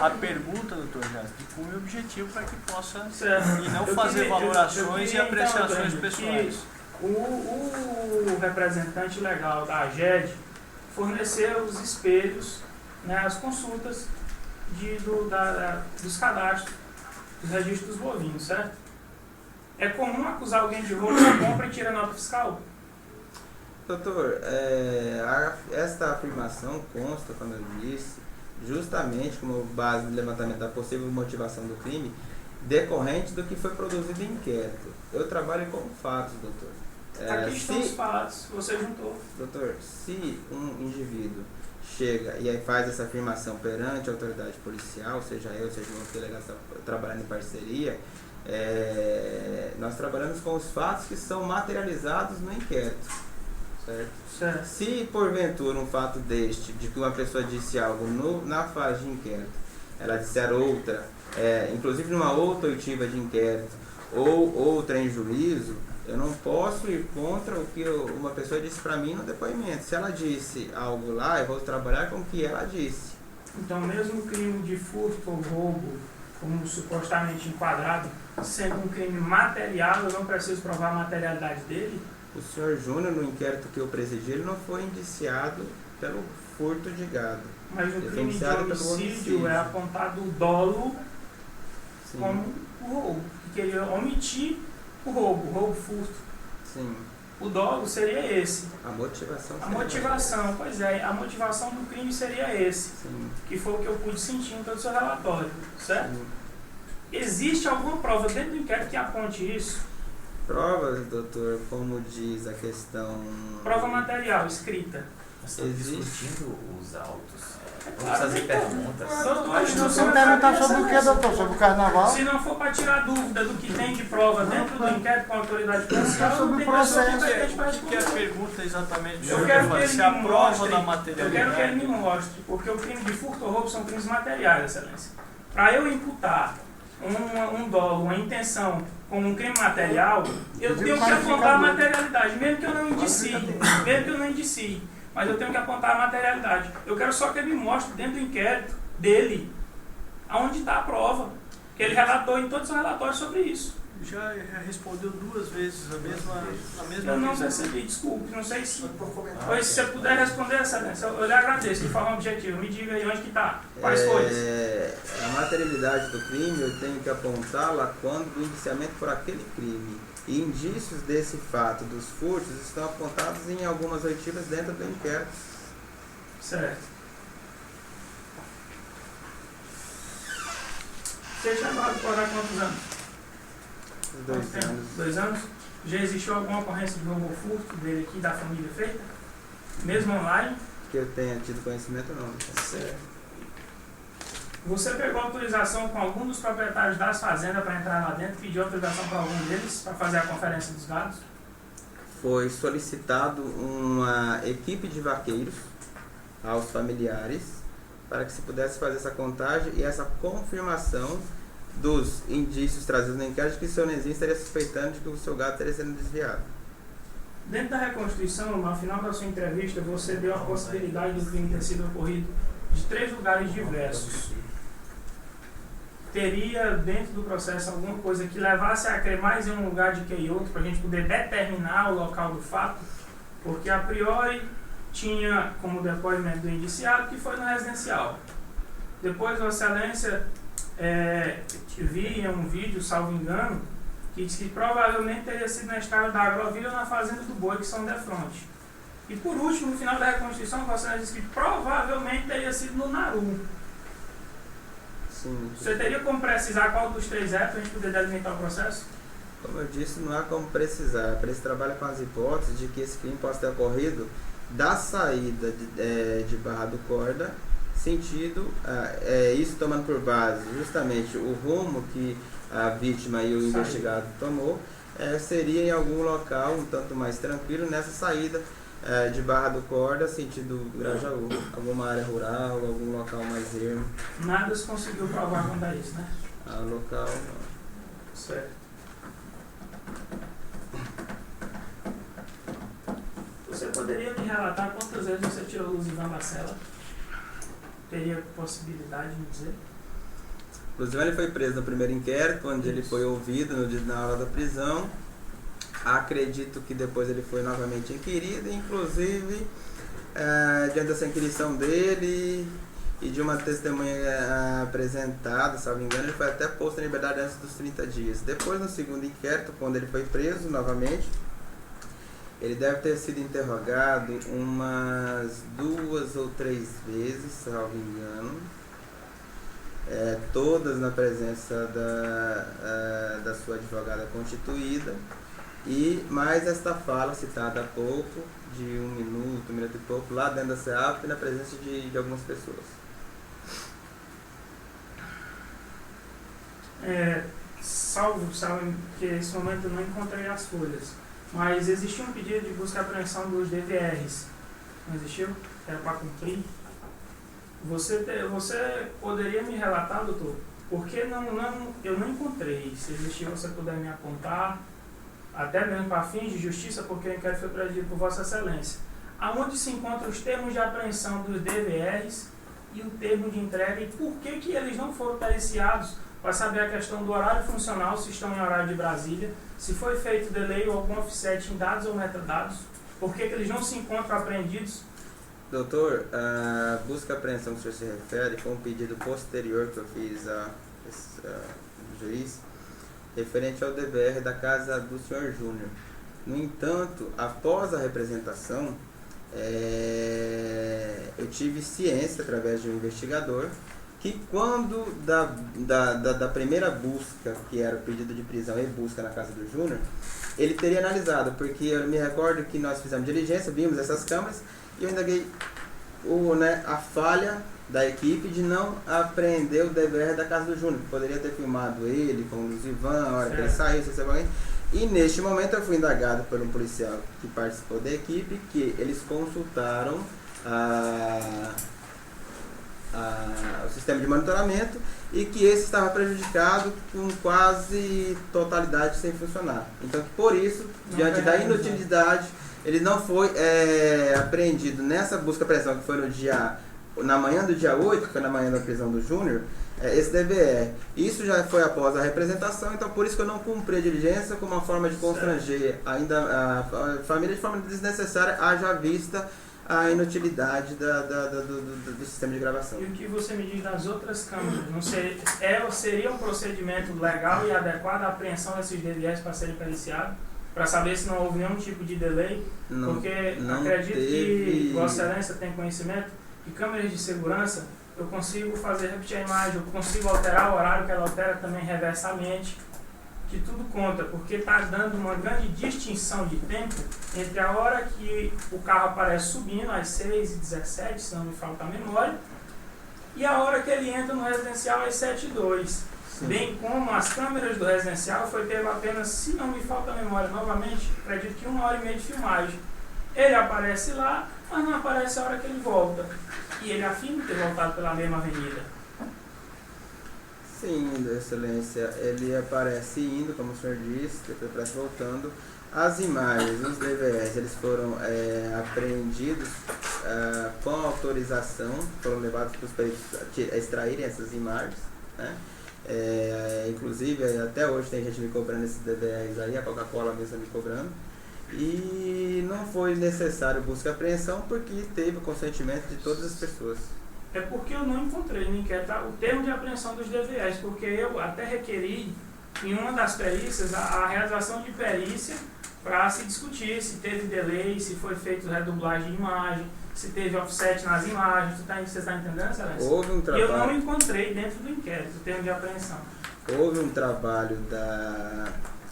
A pergunta, doutor Jazz, de cunho e objetivo para que possa e não fazer valorações e apreciações pessoais. O representante legal da AGED forneceu os espelhos, né, as consultas dos cadastros, dos registros dos bovinos, certo? É comum acusar alguém de roubo na compra e tira nota fiscal? Doutor, esta afirmação consta, como eu disse, justamente como base do levantamento da possível motivação do crime, decorrente do que foi produzido em inquérito. Eu trabalho com fatos, doutor. Aqui estão os fatos, você juntou. Doutor, se um indivíduo chega e aí faz essa afirmação perante a autoridade policial, seja eu, seja um delegado trabalhando em parceria, nós trabalhamos com os fatos que são materializados no inquérito. Certo? Se porventura um fato deste, de que uma pessoa disse algo na fase de inquérito, ela disser outra, inclusive numa outra oitiva de inquérito, ou outra em juízo, eu não posso ir contra o que uma pessoa disse para mim no depoimento. Se ela disse algo lá, eu vou trabalhar com o que ela disse. Então, mesmo o crime de furto ou roubo, como supostamente enquadrado, sendo um crime material, eu não preciso provar a materialidade dele? O senhor Júnior, no inquérito que eu presidi, ele não foi indiciado pelo furto de gado. Mas no crime de homicídio é apontado o dolo como o roubo, que queria omitir o roubo, furto. Sim. O dolo seria esse. A motivação. A motivação, pois é, a motivação do crime seria esse. Sim. Que foi o que eu pude sentir em todo o seu relatório, certo? Sim. Existe alguma prova dentro do inquérito que aponte isso? Provas, doutor, como diz a questão... Prova material, escrita. Nós estamos discutindo os autos. Vamos claro, fazer perguntas. Doutor, Você perguntar sobre o que, doutor? Sobre o carnaval? Se não for para tirar dúvida do que tem de prova dentro do inquérito com a autoridade policial, sobre não o tem processo. pessoa competente para O que é a responder. pergunta exatamente? Eu quero que ele se a me prova mostre, da eu materialidade. quero que ele me mostre, porque o crime de furto ou roubo são crimes materiais, excelência. Para eu imputar um dolo, uma intenção como um crime material, eu tenho que apontar a materialidade, mesmo que eu não indicie, mas eu tenho que apontar a materialidade. Eu quero só que ele me mostre dentro do inquérito dele aonde está a prova, que ele relatou em todos os relatórios sobre isso. Já respondeu 2 vezes a mesma Eu não questão. recebi, desculpe, não sei se... Pois, se você puder responder, excelência, eu lhe agradeço, de forma objetiva. Me diga aí onde que está, quais folhas. A materialidade do crime eu tenho que apontá-la quando o indiciamento for aquele crime. E indícios desse fato dos furtos estão apontados em algumas oitivas dentro do inquérito. Certo. Você é chamado por há quantos anos? 2 anos. 2 anos? Já existiu alguma ocorrência de roubo ou furto dele aqui, da família feita? Mesmo online? Que eu tenha tido conhecimento, não. Certo. Você pegou autorização com algum dos proprietários das fazendas para entrar lá dentro? Pediu autorização para algum deles para fazer a conferência dos gados? Foi solicitado uma equipe de vaqueiros aos familiares para que se pudesse fazer essa contagem e essa confirmação dos indícios trazidos no inquérito que o seu Nezinho estaria suspeitando de que o seu gado estaria sendo desviado. Dentro da reconstituição, no final da sua entrevista, você deu a possibilidade do crime ter sido ocorrido de 3 lugares diversos. Teria dentro do processo alguma coisa que levasse a crer mais em um lugar de que em outro, para a gente poder determinar o local do fato? Porque a priori tinha como depoimento do indiciado que foi no residencial. Depois, Vossa Excelência via um vídeo, salvo engano, que diz que provavelmente teria sido na estrada da Agrovila ou na fazenda do Boi, que são defronte. E por último, no final da reconstituição, Vossa Excelência disse que provavelmente teria sido no Naru. Sim. Você teria como precisar qual dos 3 é para a gente poder delimitar o processo? Como eu disse, não há como precisar. Para esse trabalho com as hipóteses de que esse crime possa ter ocorrido da saída de Barra do Corda, sentido, isso tomando por base justamente o rumo que a vítima e o investigado tomou, seria em algum local um tanto mais tranquilo nessa saída de Barra do Corda, sentido Grajaú, alguma área rural, algum local mais ermo. Nada se conseguiu provar quanto a isso, né? Local não. Certo. Você poderia me relatar quantas vezes você tirou o Luzivan da cela? Teria possibilidade de me dizer? O Luzivan foi preso no primeiro inquérito, onde ele foi ouvido na hora da prisão. Acredito que depois ele foi novamente inquirido, inclusive diante dessa inquirição dele e de uma testemunha apresentada, salvo engano, ele foi até posto em liberdade antes dos 30 dias. Depois, no segundo inquérito, quando ele foi preso novamente, ele deve ter sido interrogado umas 2 ou 3 vezes, salvo engano, todas na presença da sua advogada constituída, e mais esta fala citada há pouco, de 1 minuto, 1 minuto e pouco, lá dentro da CEAP, na presença de algumas pessoas. Salvo que nesse momento eu não encontrei as folhas. mas existia um pedido de busca e apreensão dos DVRs, não existiu? Era para cumprir. Você poderia me relatar, doutor, porque eu não encontrei. Se existir, você puder me apontar, até mesmo para fins de justiça, porque o inquérito foi presidido por Vossa Excelência. Aonde se encontram os termos de apreensão dos DVRs e o termo de entrega, e por que eles não foram periciados para saber a questão do horário funcional, se estão em horário de Brasília, se foi feito delay ou algum offset em dados ou metadados, por que eles não se encontram apreendidos? Doutor, a busca e apreensão que o senhor se refere foi um pedido posterior que eu fiz ao juiz, referente ao DVR da casa do senhor Júnior. No entanto, após a representação, eu tive ciência, através de um investigador, que quando da primeira busca, que era o pedido de prisão e busca na casa do Júnior, ele teria analisado, porque eu me recordo que nós fizemos diligência, vimos essas câmeras, e eu indaguei a falha da equipe de não apreender o DVR da casa do Júnior, que poderia ter filmado ele com o Luzivan, a hora que ele saiu, e neste momento eu fui indagado por um policial que participou da equipe, que eles consultaram o sistema de monitoramento e que esse estava prejudicado com quase totalidade sem funcionar. Então, por isso, diante da inutilidade, ele não foi apreendido nessa busca e apreensão, que foi na manhã do dia 8, que foi na manhã da prisão do Júnior, esse DVR. Isso já foi após a representação, então por isso que eu não cumpri a diligência como uma forma de constranger ainda a família de forma desnecessária, haja vista a inutilidade do sistema de gravação. E o que você me diz das outras câmeras? Não seria um procedimento legal e adequado a apreensão desses DVRs para serem periciados? Para saber se não houve nenhum tipo de delay? Porque acredito que Vossa Excelência tem conhecimento que câmeras de segurança, eu consigo fazer repetir a imagem, eu consigo alterar o horário que ela altera também reversamente, que tudo conta, porque está dando uma grande distinção de tempo entre a hora que o carro aparece subindo, às 6h17, se não me falta a memória, e a hora que ele entra no residencial, às 7h02. Bem como as câmeras do residencial foi ter apenas, se não me falta a memória novamente, acredito que 1h30 de filmagem. Ele aparece lá, mas não aparece a hora que ele volta. E ele afirma ter voltado pela mesma avenida. Sim, Excelência, ele aparece indo, como o senhor disse, depois aparece voltando. As imagens, os DVRs, eles foram apreendidos com autorização, foram levados para os peritos a extraírem essas imagens, né? Inclusive, até hoje tem gente me cobrando esses DVRs aí, a Coca-Cola mesmo me cobrando. E não foi necessário busca e apreensão porque teve o consentimento de todas as pessoas. É porque eu não encontrei no inquérito o termo de apreensão dos DVRs, porque eu até requeri em uma das perícias a realização de perícia para se discutir se teve delay, se foi feito redublagem de imagem, se teve offset nas imagens. Você está entendendo, Excelência? Houve um trabalho. E eu não encontrei dentro do inquérito o termo de apreensão. Houve um trabalho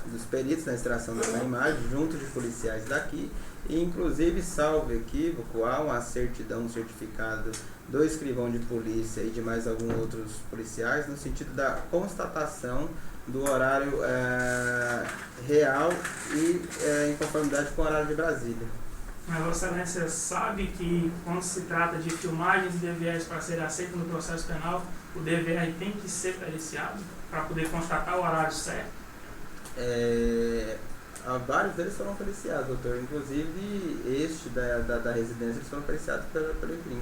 dos peritos na extração da imagem, junto de policiais daqui, e inclusive, salvo equívoco, há uma certidão, um certificado do escrivão de polícia e de mais alguns outros policiais, no sentido da constatação do horário real e em conformidade com o horário de Brasília. Mas Vossa Excelência sabe que quando se trata de filmagens de DVRs para serem aceitos no processo penal, o DVR tem que ser periciado para poder constatar o horário certo? Vários deles foram periciados, doutor. Inclusive, este da residência, eles foram periciados pelo IPRIM.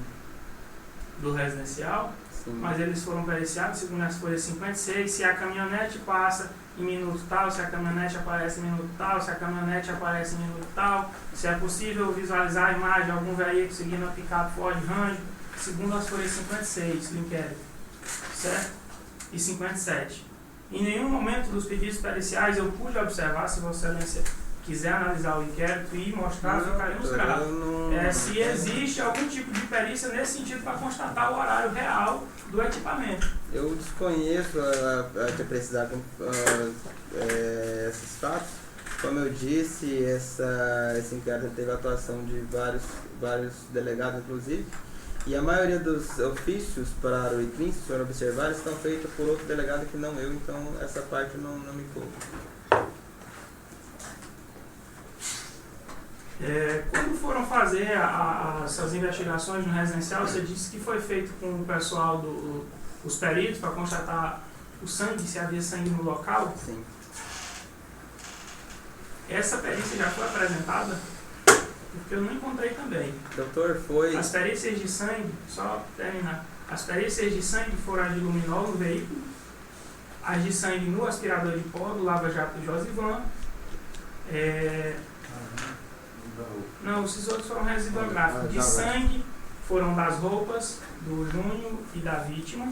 Do residencial? Sim. Mas eles foram periciados segundo as folhas 56, se a caminhonete passa em minuto tal, se a caminhonete aparece em minuto tal, se a caminhonete aparece em minuto tal, se é possível visualizar a imagem de algum veículo seguindo a picape Ford Ranger, segundo as folhas 56 do inquérito, certo? E 57. Em nenhum momento dos pedidos periciais eu pude observar, se Vossa Excelência quiser analisar o inquérito e mostrar, ficaremos gratos. Se existe algum tipo de perícia nesse sentido para constatar o horário real do equipamento. Eu desconheço de precisar esses fatos. Como eu disse, esse inquérito teve a atuação de vários delegados, inclusive. E a maioria dos ofícios para o IPRIM, se o senhor observar, estão feitos por outro delegado que não eu, então essa parte não me coube. Quando foram fazer essas investigações no residencial, você disse que foi feito com o pessoal os peritos para constatar o sangue, se havia sangue no local? Sim. Essa perícia já foi apresentada? Porque eu não encontrei também. Doutor, foi... As perícias de sangue, só terminar, as perícias de sangue foram as de luminol no veículo, as de sangue no aspirador de pó do lava-jato do Josivan. Não, esses outros foram residuográficos. De sangue foram das roupas do Júnior e da vítima.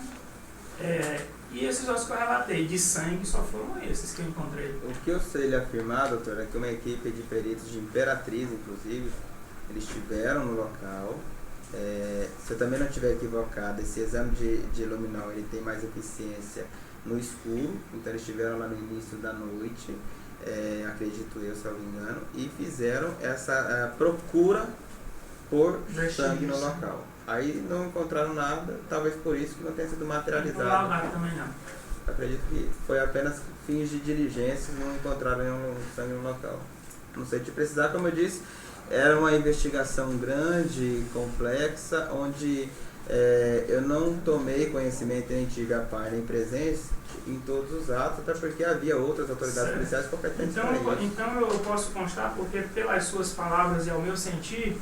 E esses outros que eu relatei, de sangue, só foram esses que eu encontrei. O que eu sei lhe afirmar, doutor, é que uma equipe de peritos de Imperatriz, inclusive, eles estiveram no local. Se eu também não estiver equivocado, esse exame de luminol ele tem mais eficiência no escuro, então eles estiveram lá no início da noite, acredito eu, se eu não me engano, e fizeram essa procura por sangue no local. Aí não encontraram nada, talvez por isso que não tenha sido materializado. Não nada também não. Acredito que foi apenas fins de diligência e não encontraram nenhum sangue no local. Não sei te precisar, como eu disse, era uma investigação grande, complexa, onde eu não tomei conhecimento nem tive a par nem presença em todos os atos, até porque havia outras autoridades policiais competentes para isso. Então eu posso constar, porque pelas suas palavras e ao meu sentir,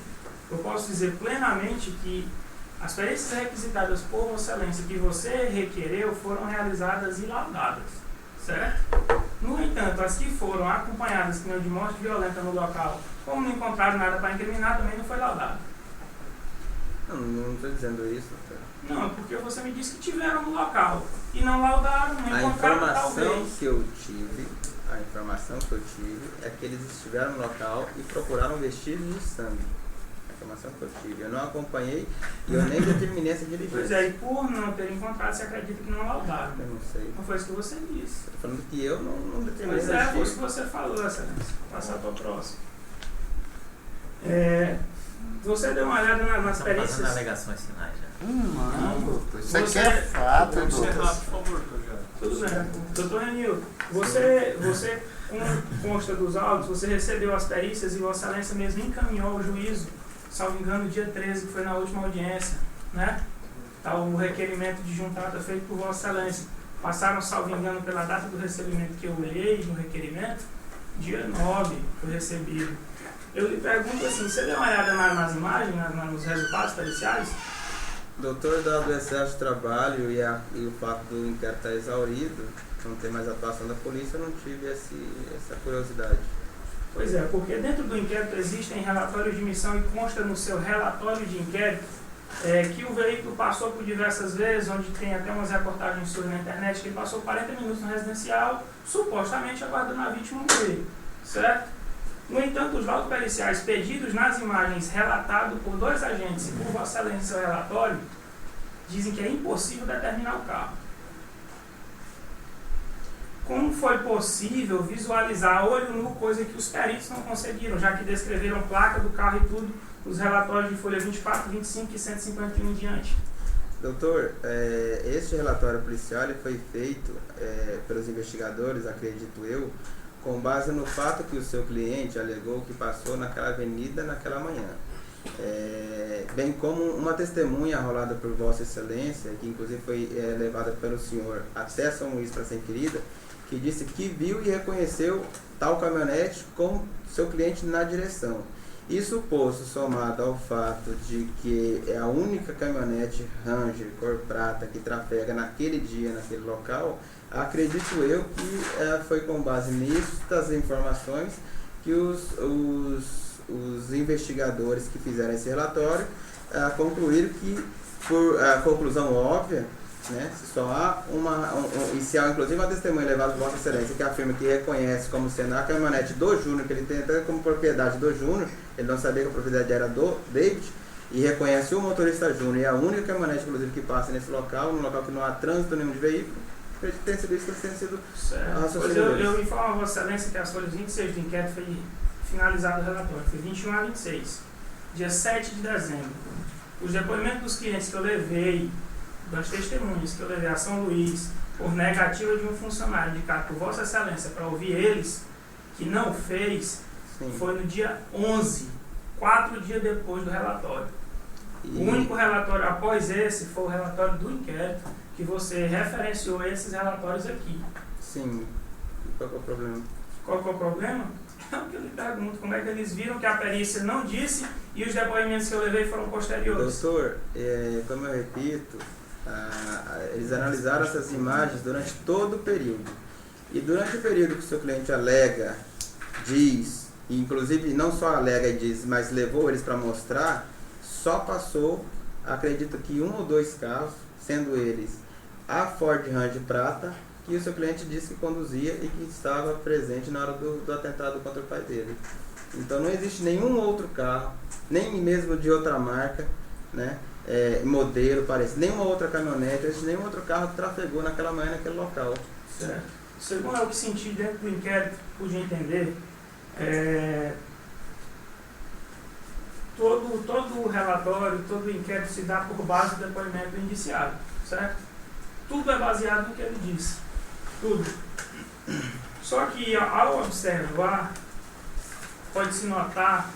eu posso dizer plenamente que as perícias requisitadas por Vossa Excelência que você requereu foram realizadas e laudadas, certo? No entanto, as que foram acompanhadas de morte violenta no local, como não encontraram nada para incriminar, também não foi laudado. Não estou dizendo isso. Não, porque você me disse que tiveram no local e não laudaram, não encontraram talvez. A informação que eu tive é que eles estiveram no local e procuraram vestígios de sangue. A informação que eu tive. Eu não acompanhei e eu nem determinei essa diligência. Pois e por não ter encontrado, você acredita que não laudaram? Eu não sei. Não foi isso que você disse. Estou falando que eu não determinei. Pois foi isso que você falou, Excelência. Vou passar para o próximo. Você deu uma olhada nas perícias. Estamos fazendo alegações finais já. Não, doutor. Isso aqui é fato, doutor. Por favor, doutor. Tudo bem. Doutor Renildo, você consta dos autos, você recebeu as perícias e Vossa Excelência mesmo encaminhou ao juízo, salvo engano, dia 13, que foi na última audiência, né? Tá, o requerimento de juntada feito por Vossa Excelência. Passaram, salvo engano, pela data do recebimento que eu olhei no requerimento, dia 9 foi recebido. Eu lhe pergunto assim, você deu uma olhada nas imagens, nos resultados periciais? Doutor, dado o excesso de trabalho e o fato do inquérito estar exaurido, não ter mais atuação da polícia, eu não tive essa curiosidade. Pois é, porque dentro do inquérito existem relatórios de missão e consta no seu relatório de inquérito que o veículo passou por diversas vezes, onde tem até umas reportagens suas na internet, que ele passou 40 minutos no residencial, supostamente aguardando a vítima morrer, certo? No entanto, os laudos periciais pedidos nas imagens relatados por 2 agentes e por Vossa Excelência em seu relatório, dizem que é impossível determinar o carro. Como foi possível visualizar a olho nu coisa que os peritos não conseguiram, já que descreveram placa do carro e tudo, os relatórios de folha 24, 25 e 151 em diante? Doutor, este relatório policial ele foi feito pelos investigadores, acredito eu, com base no fato que o seu cliente alegou que passou naquela avenida naquela manhã. Bem como uma testemunha rolada por Vossa Excelência, que inclusive foi levada pelo senhor até São Luís para ser inquirida, que disse que viu e reconheceu tal caminhonete com seu cliente na direção. Isso posto, somado ao fato de que é a única caminhonete Ranger cor prata que trafega naquele dia, naquele local, acredito eu que foi com base nestas informações que os investigadores que fizeram esse relatório concluíram que, por conclusão óbvia, né, só há inicial, inclusive uma testemunha levada por Vossa Excelência que afirma que reconhece como sendo a caminhonete do Júnior, que ele tem até como propriedade do Júnior, ele não sabia que a propriedade era do David, e reconhece o motorista Júnior, e a única caminhonete, inclusive, que passa nesse local, num local que não há trânsito nenhum de veículo. Acredito que tenha sido isso que tenha sido a raciocínio. Pois eu informo a Vossa Excelência que as folhas 26 do inquérito foi finalizado o relatório, foi 21 a 26, dia 7 de dezembro. Os depoimentos dos clientes que eu levei, das testemunhas que eu levei a São Luís, por negativa de um funcionário indicado por Vossa Excelência para ouvir eles, que não fez, Sim. Foi no dia 11, 4 dias depois do relatório. O único relatório após esse foi o relatório do inquérito, que você referenciou esses relatórios aqui. Sim. E qual que é o problema? Qual que é o problema? É o que eu lhe pergunto, como é que eles viram que a perícia não disse e os depoimentos que eu levei foram posteriores? Doutor, como eu repito, eles analisaram essas imagens durante todo o período. E durante o período que o seu cliente alega, diz, e inclusive não só alega e diz, mas levou eles para mostrar, só passou, acredito que 1 ou 2 carros, sendo eles a Ford Ranger prata, que o seu cliente disse que conduzia e que estava presente na hora do atentado contra o pai dele. Então não existe nenhum outro carro, nem mesmo de outra marca, né, modelo, parece, nenhuma outra caminhonete, não existe nenhum outro carro que trafegou naquela manhã naquele local. Certo. Segundo o que senti dentro do inquérito, pude entender, todo o relatório, todo o inquérito se dá por base do depoimento do indiciado, certo? Tudo é baseado no que ele disse. Tudo. Só que ao observar, pode-se notar,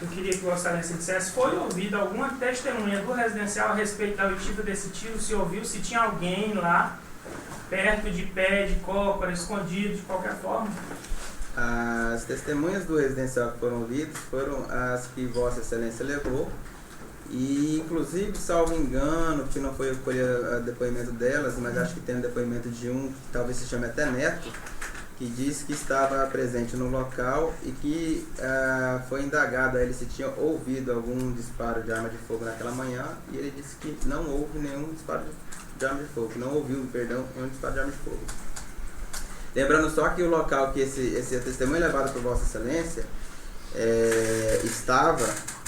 eu queria que Vossa Excelência dissesse, foi ouvida alguma testemunha do residencial a respeito da oitiva desse tiro? Se ouviu, se tinha alguém lá, perto de pé, de cócora, escondido, de qualquer forma? As testemunhas do residencial que foram ouvidas foram as que Vossa Excelência levou. E, inclusive, salvo engano, que não foi o depoimento delas, mas acho que tem um depoimento de um, que talvez se chame até Neto, que disse que estava presente no local e que foi indagado a ele se tinha ouvido algum disparo de arma de fogo naquela manhã, e ele disse que não houve nenhum disparo de arma de fogo, não ouviu, perdão, nenhum disparo de arma de fogo. Lembrando só que o local que esse testemunho levado por Vossa Excelência estava,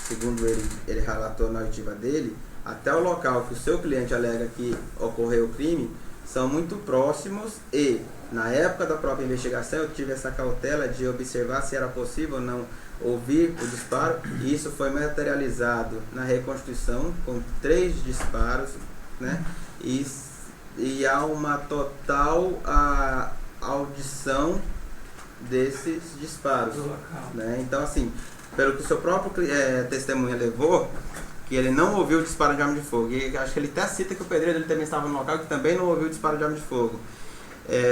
segundo ele relatou na oitiva dele, até o local que o seu cliente alega que ocorreu o crime, são muito próximos e, na época da própria investigação, eu tive essa cautela de observar se era possível ou não ouvir o disparo, e isso foi materializado na reconstituição com 3 disparos, né? E há uma total audição desses disparos, né? Então, assim, pelo que o seu próprio testemunha levou, que ele não ouviu o disparo de arma de fogo, e acho que ele até cita que o pedreiro dele também estava no local, que também não ouviu o disparo de arma de fogo.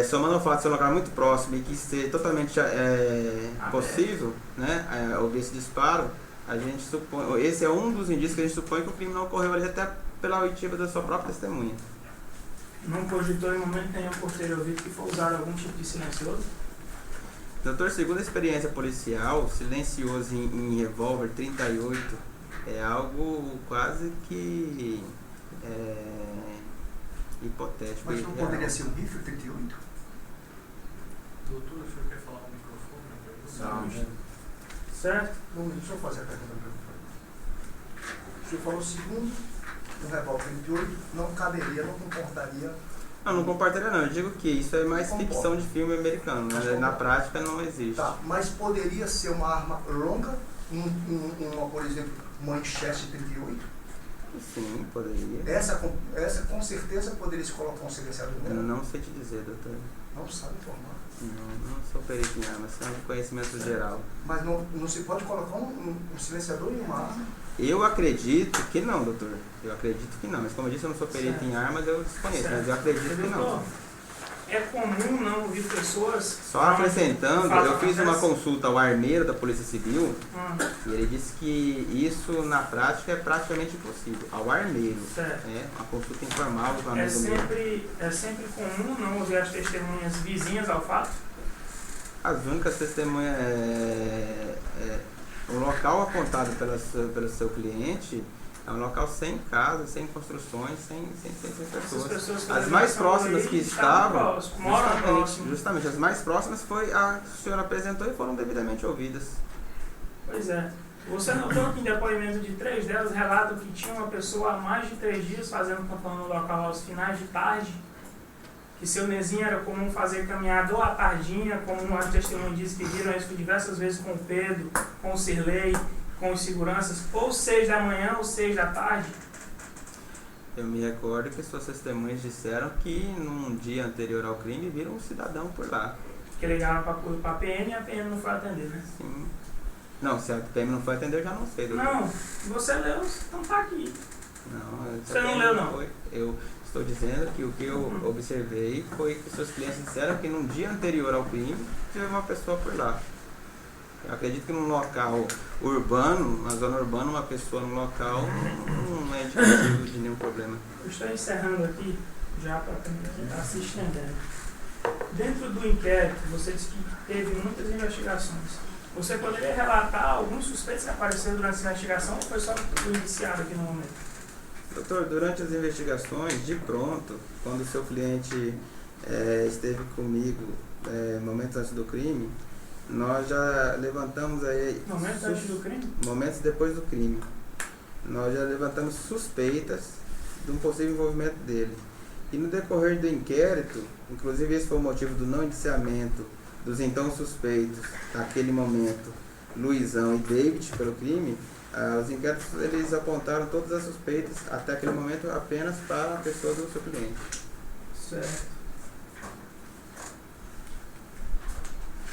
Somando o fato de ser um local muito próximo e que ser totalmente possível, né, ouvir esse disparo, a gente supõe, esse é um dos indícios que a gente supõe que o crime não ocorreu ali, até pela oitiva da sua própria testemunha. Não cogitou em momento nenhum por ter ouvido que foi usado algum tipo de silencioso? Doutor, segundo a experiência policial, silencioso em revólver 38 é algo quase que hipotético. Mas não poderia ser um rifle 38? Doutor, o senhor quer falar no microfone? Não. Certo? Bom, deixa eu fazer a pergunta para o senhor falou segundo, um revólver 38 não caberia, não comportaria... Não comportaria não, eu digo que isso é mais ficção de filme americano, né? Na prática não existe. Tá, mas poderia ser uma arma longa, por exemplo, uma Winchester 38? Sim, poderia. Essa com certeza poderia se colocar um silenciador nela? Não sei te dizer, doutor. Não sabe informar. Não sou perito em armas, é um conhecimento geral. Mas não se pode colocar um silenciador em uma arma? Eu acredito que não, doutor. Eu acredito que não. Mas como eu disse, eu não sou perito em armas, eu desconheço. Mas eu acredito que não. É comum não ouvir pessoas... Só acrescentando, eu fiz uma consulta ao armeiro da Polícia Civil e ele disse que isso na prática é praticamente impossível. Ao armeiro. Certo. Uma consulta informal do amigo meu. É sempre comum não ouvir as testemunhas vizinhas ao fato? As únicas testemunhas... o local apontado pelo seu cliente é um local sem casa, sem construções, sem pessoas. As mais próximas que estavam, justamente as mais próximas foi a que o senhor apresentou e foram devidamente ouvidas. Pois é. Você notou que em depoimento de 3 delas relatam que tinha uma pessoa há mais de 3 dias fazendo campanha no local aos finais de tarde, que seu Nezinho era comum fazer caminhada ou à tardinha, como as testemunhas dizem que viram isso diversas vezes com o Pedro, com o Sirlei, com os seguranças, ou 6 da manhã ou 6 da tarde? Eu me recordo que suas testemunhas disseram que num dia anterior ao crime viram um cidadão por lá. Que ligaram para a PM e a PM não foi atender, né? Sim. Não, se a PM não foi atender, eu já não sei. Doutor. Não, você leu, não tá aqui. Não, você não leu, não? Eu estou dizendo que o que eu observei foi que seus clientes disseram que no dia anterior ao crime, teve uma pessoa por lá. Eu acredito que num local urbano, na zona urbana, uma pessoa no local não é indicativo de nenhum problema. Eu estou encerrando aqui, já para quem está assistindo. Dentro do inquérito, você disse que teve muitas investigações. Você poderia relatar alguns suspeitos que apareceram durante essa investigação ou foi só o iniciado aqui no momento? Doutor, durante as investigações, de pronto, quando o seu cliente esteve comigo momentos antes do crime, nós já levantamos aí... Momentos antes do crime? Momentos depois do crime. Nós já levantamos suspeitas de um possível envolvimento dele. E no decorrer do inquérito, inclusive esse foi o motivo do não indiciamento dos então suspeitos, naquele momento, Luizão e David, pelo crime, os inquéritos eles apontaram todas as suspeitas, até aquele momento, apenas para a pessoa do seu cliente. Certo.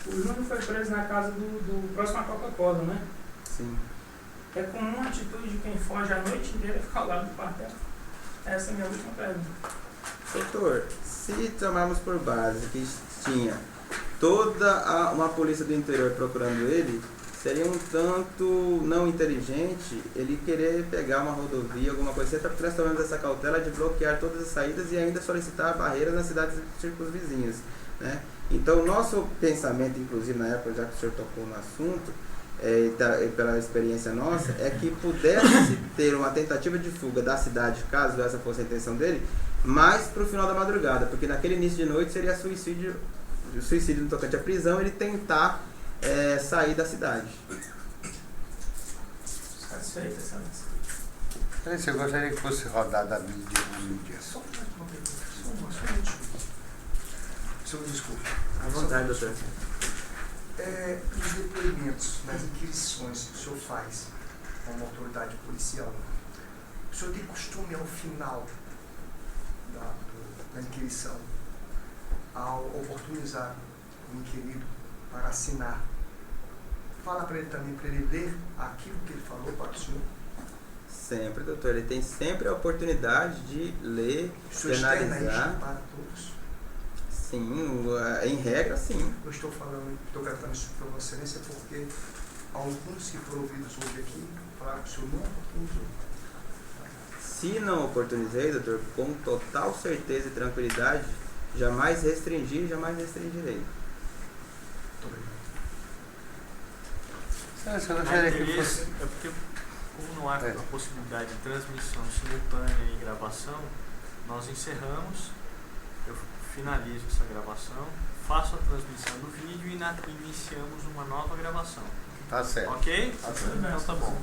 O Júnior foi preso na casa do próximo à Coca-Cola, né? Sim. É comum a atitude de quem foge a noite inteira ficar ao lado do quartel? Essa é a minha última pergunta. Doutor, se tomarmos por base que tinha toda uma polícia do interior procurando ele, seria um tanto não inteligente ele querer pegar uma rodovia, alguma coisa assim, porque nós tomamos essa cautela de bloquear todas as saídas e ainda solicitar barreiras nas cidades circunvizinhas, né? Então, o nosso pensamento, inclusive na época, já que o senhor tocou no assunto, pela experiência nossa, é que pudesse ter uma tentativa de fuga da cidade, caso essa fosse a intenção dele, mais para o final da madrugada, porque naquele início de noite seria suicídio no tocante à prisão, ele tentar sair da cidade. Satisfeito, excelência. Eu gostaria que fosse rodada a mídia. Só uma pergunta, só uma. Senhor, desculpa. À vontade, doutor. Os depoimentos nas inquisições que o senhor faz como autoridade policial, o senhor tem costume ao final da inquisição, ao oportunizar o inquirido para assinar, fala para ele também, para ele ler aquilo que ele falou para o senhor? Sempre, doutor. Ele tem sempre a oportunidade de ler, de analisar. Para todos? Sim, em regra, sim. Eu estou gravando isso para Vossa Excelência porque alguns que foram ouvidos hoje aqui falaram que o senhor não oportunizou. Se não oportunizei, doutor, com total certeza e tranquilidade, jamais restringi e jamais restringirei. Muito obrigado. É porque, como não há a possibilidade de transmissão simultânea e gravação, nós encerramos, eu finalizo essa gravação, faço a transmissão do vídeo e iniciamos uma nova gravação. Tá certo. Ok? Tá certo. Então tá bom.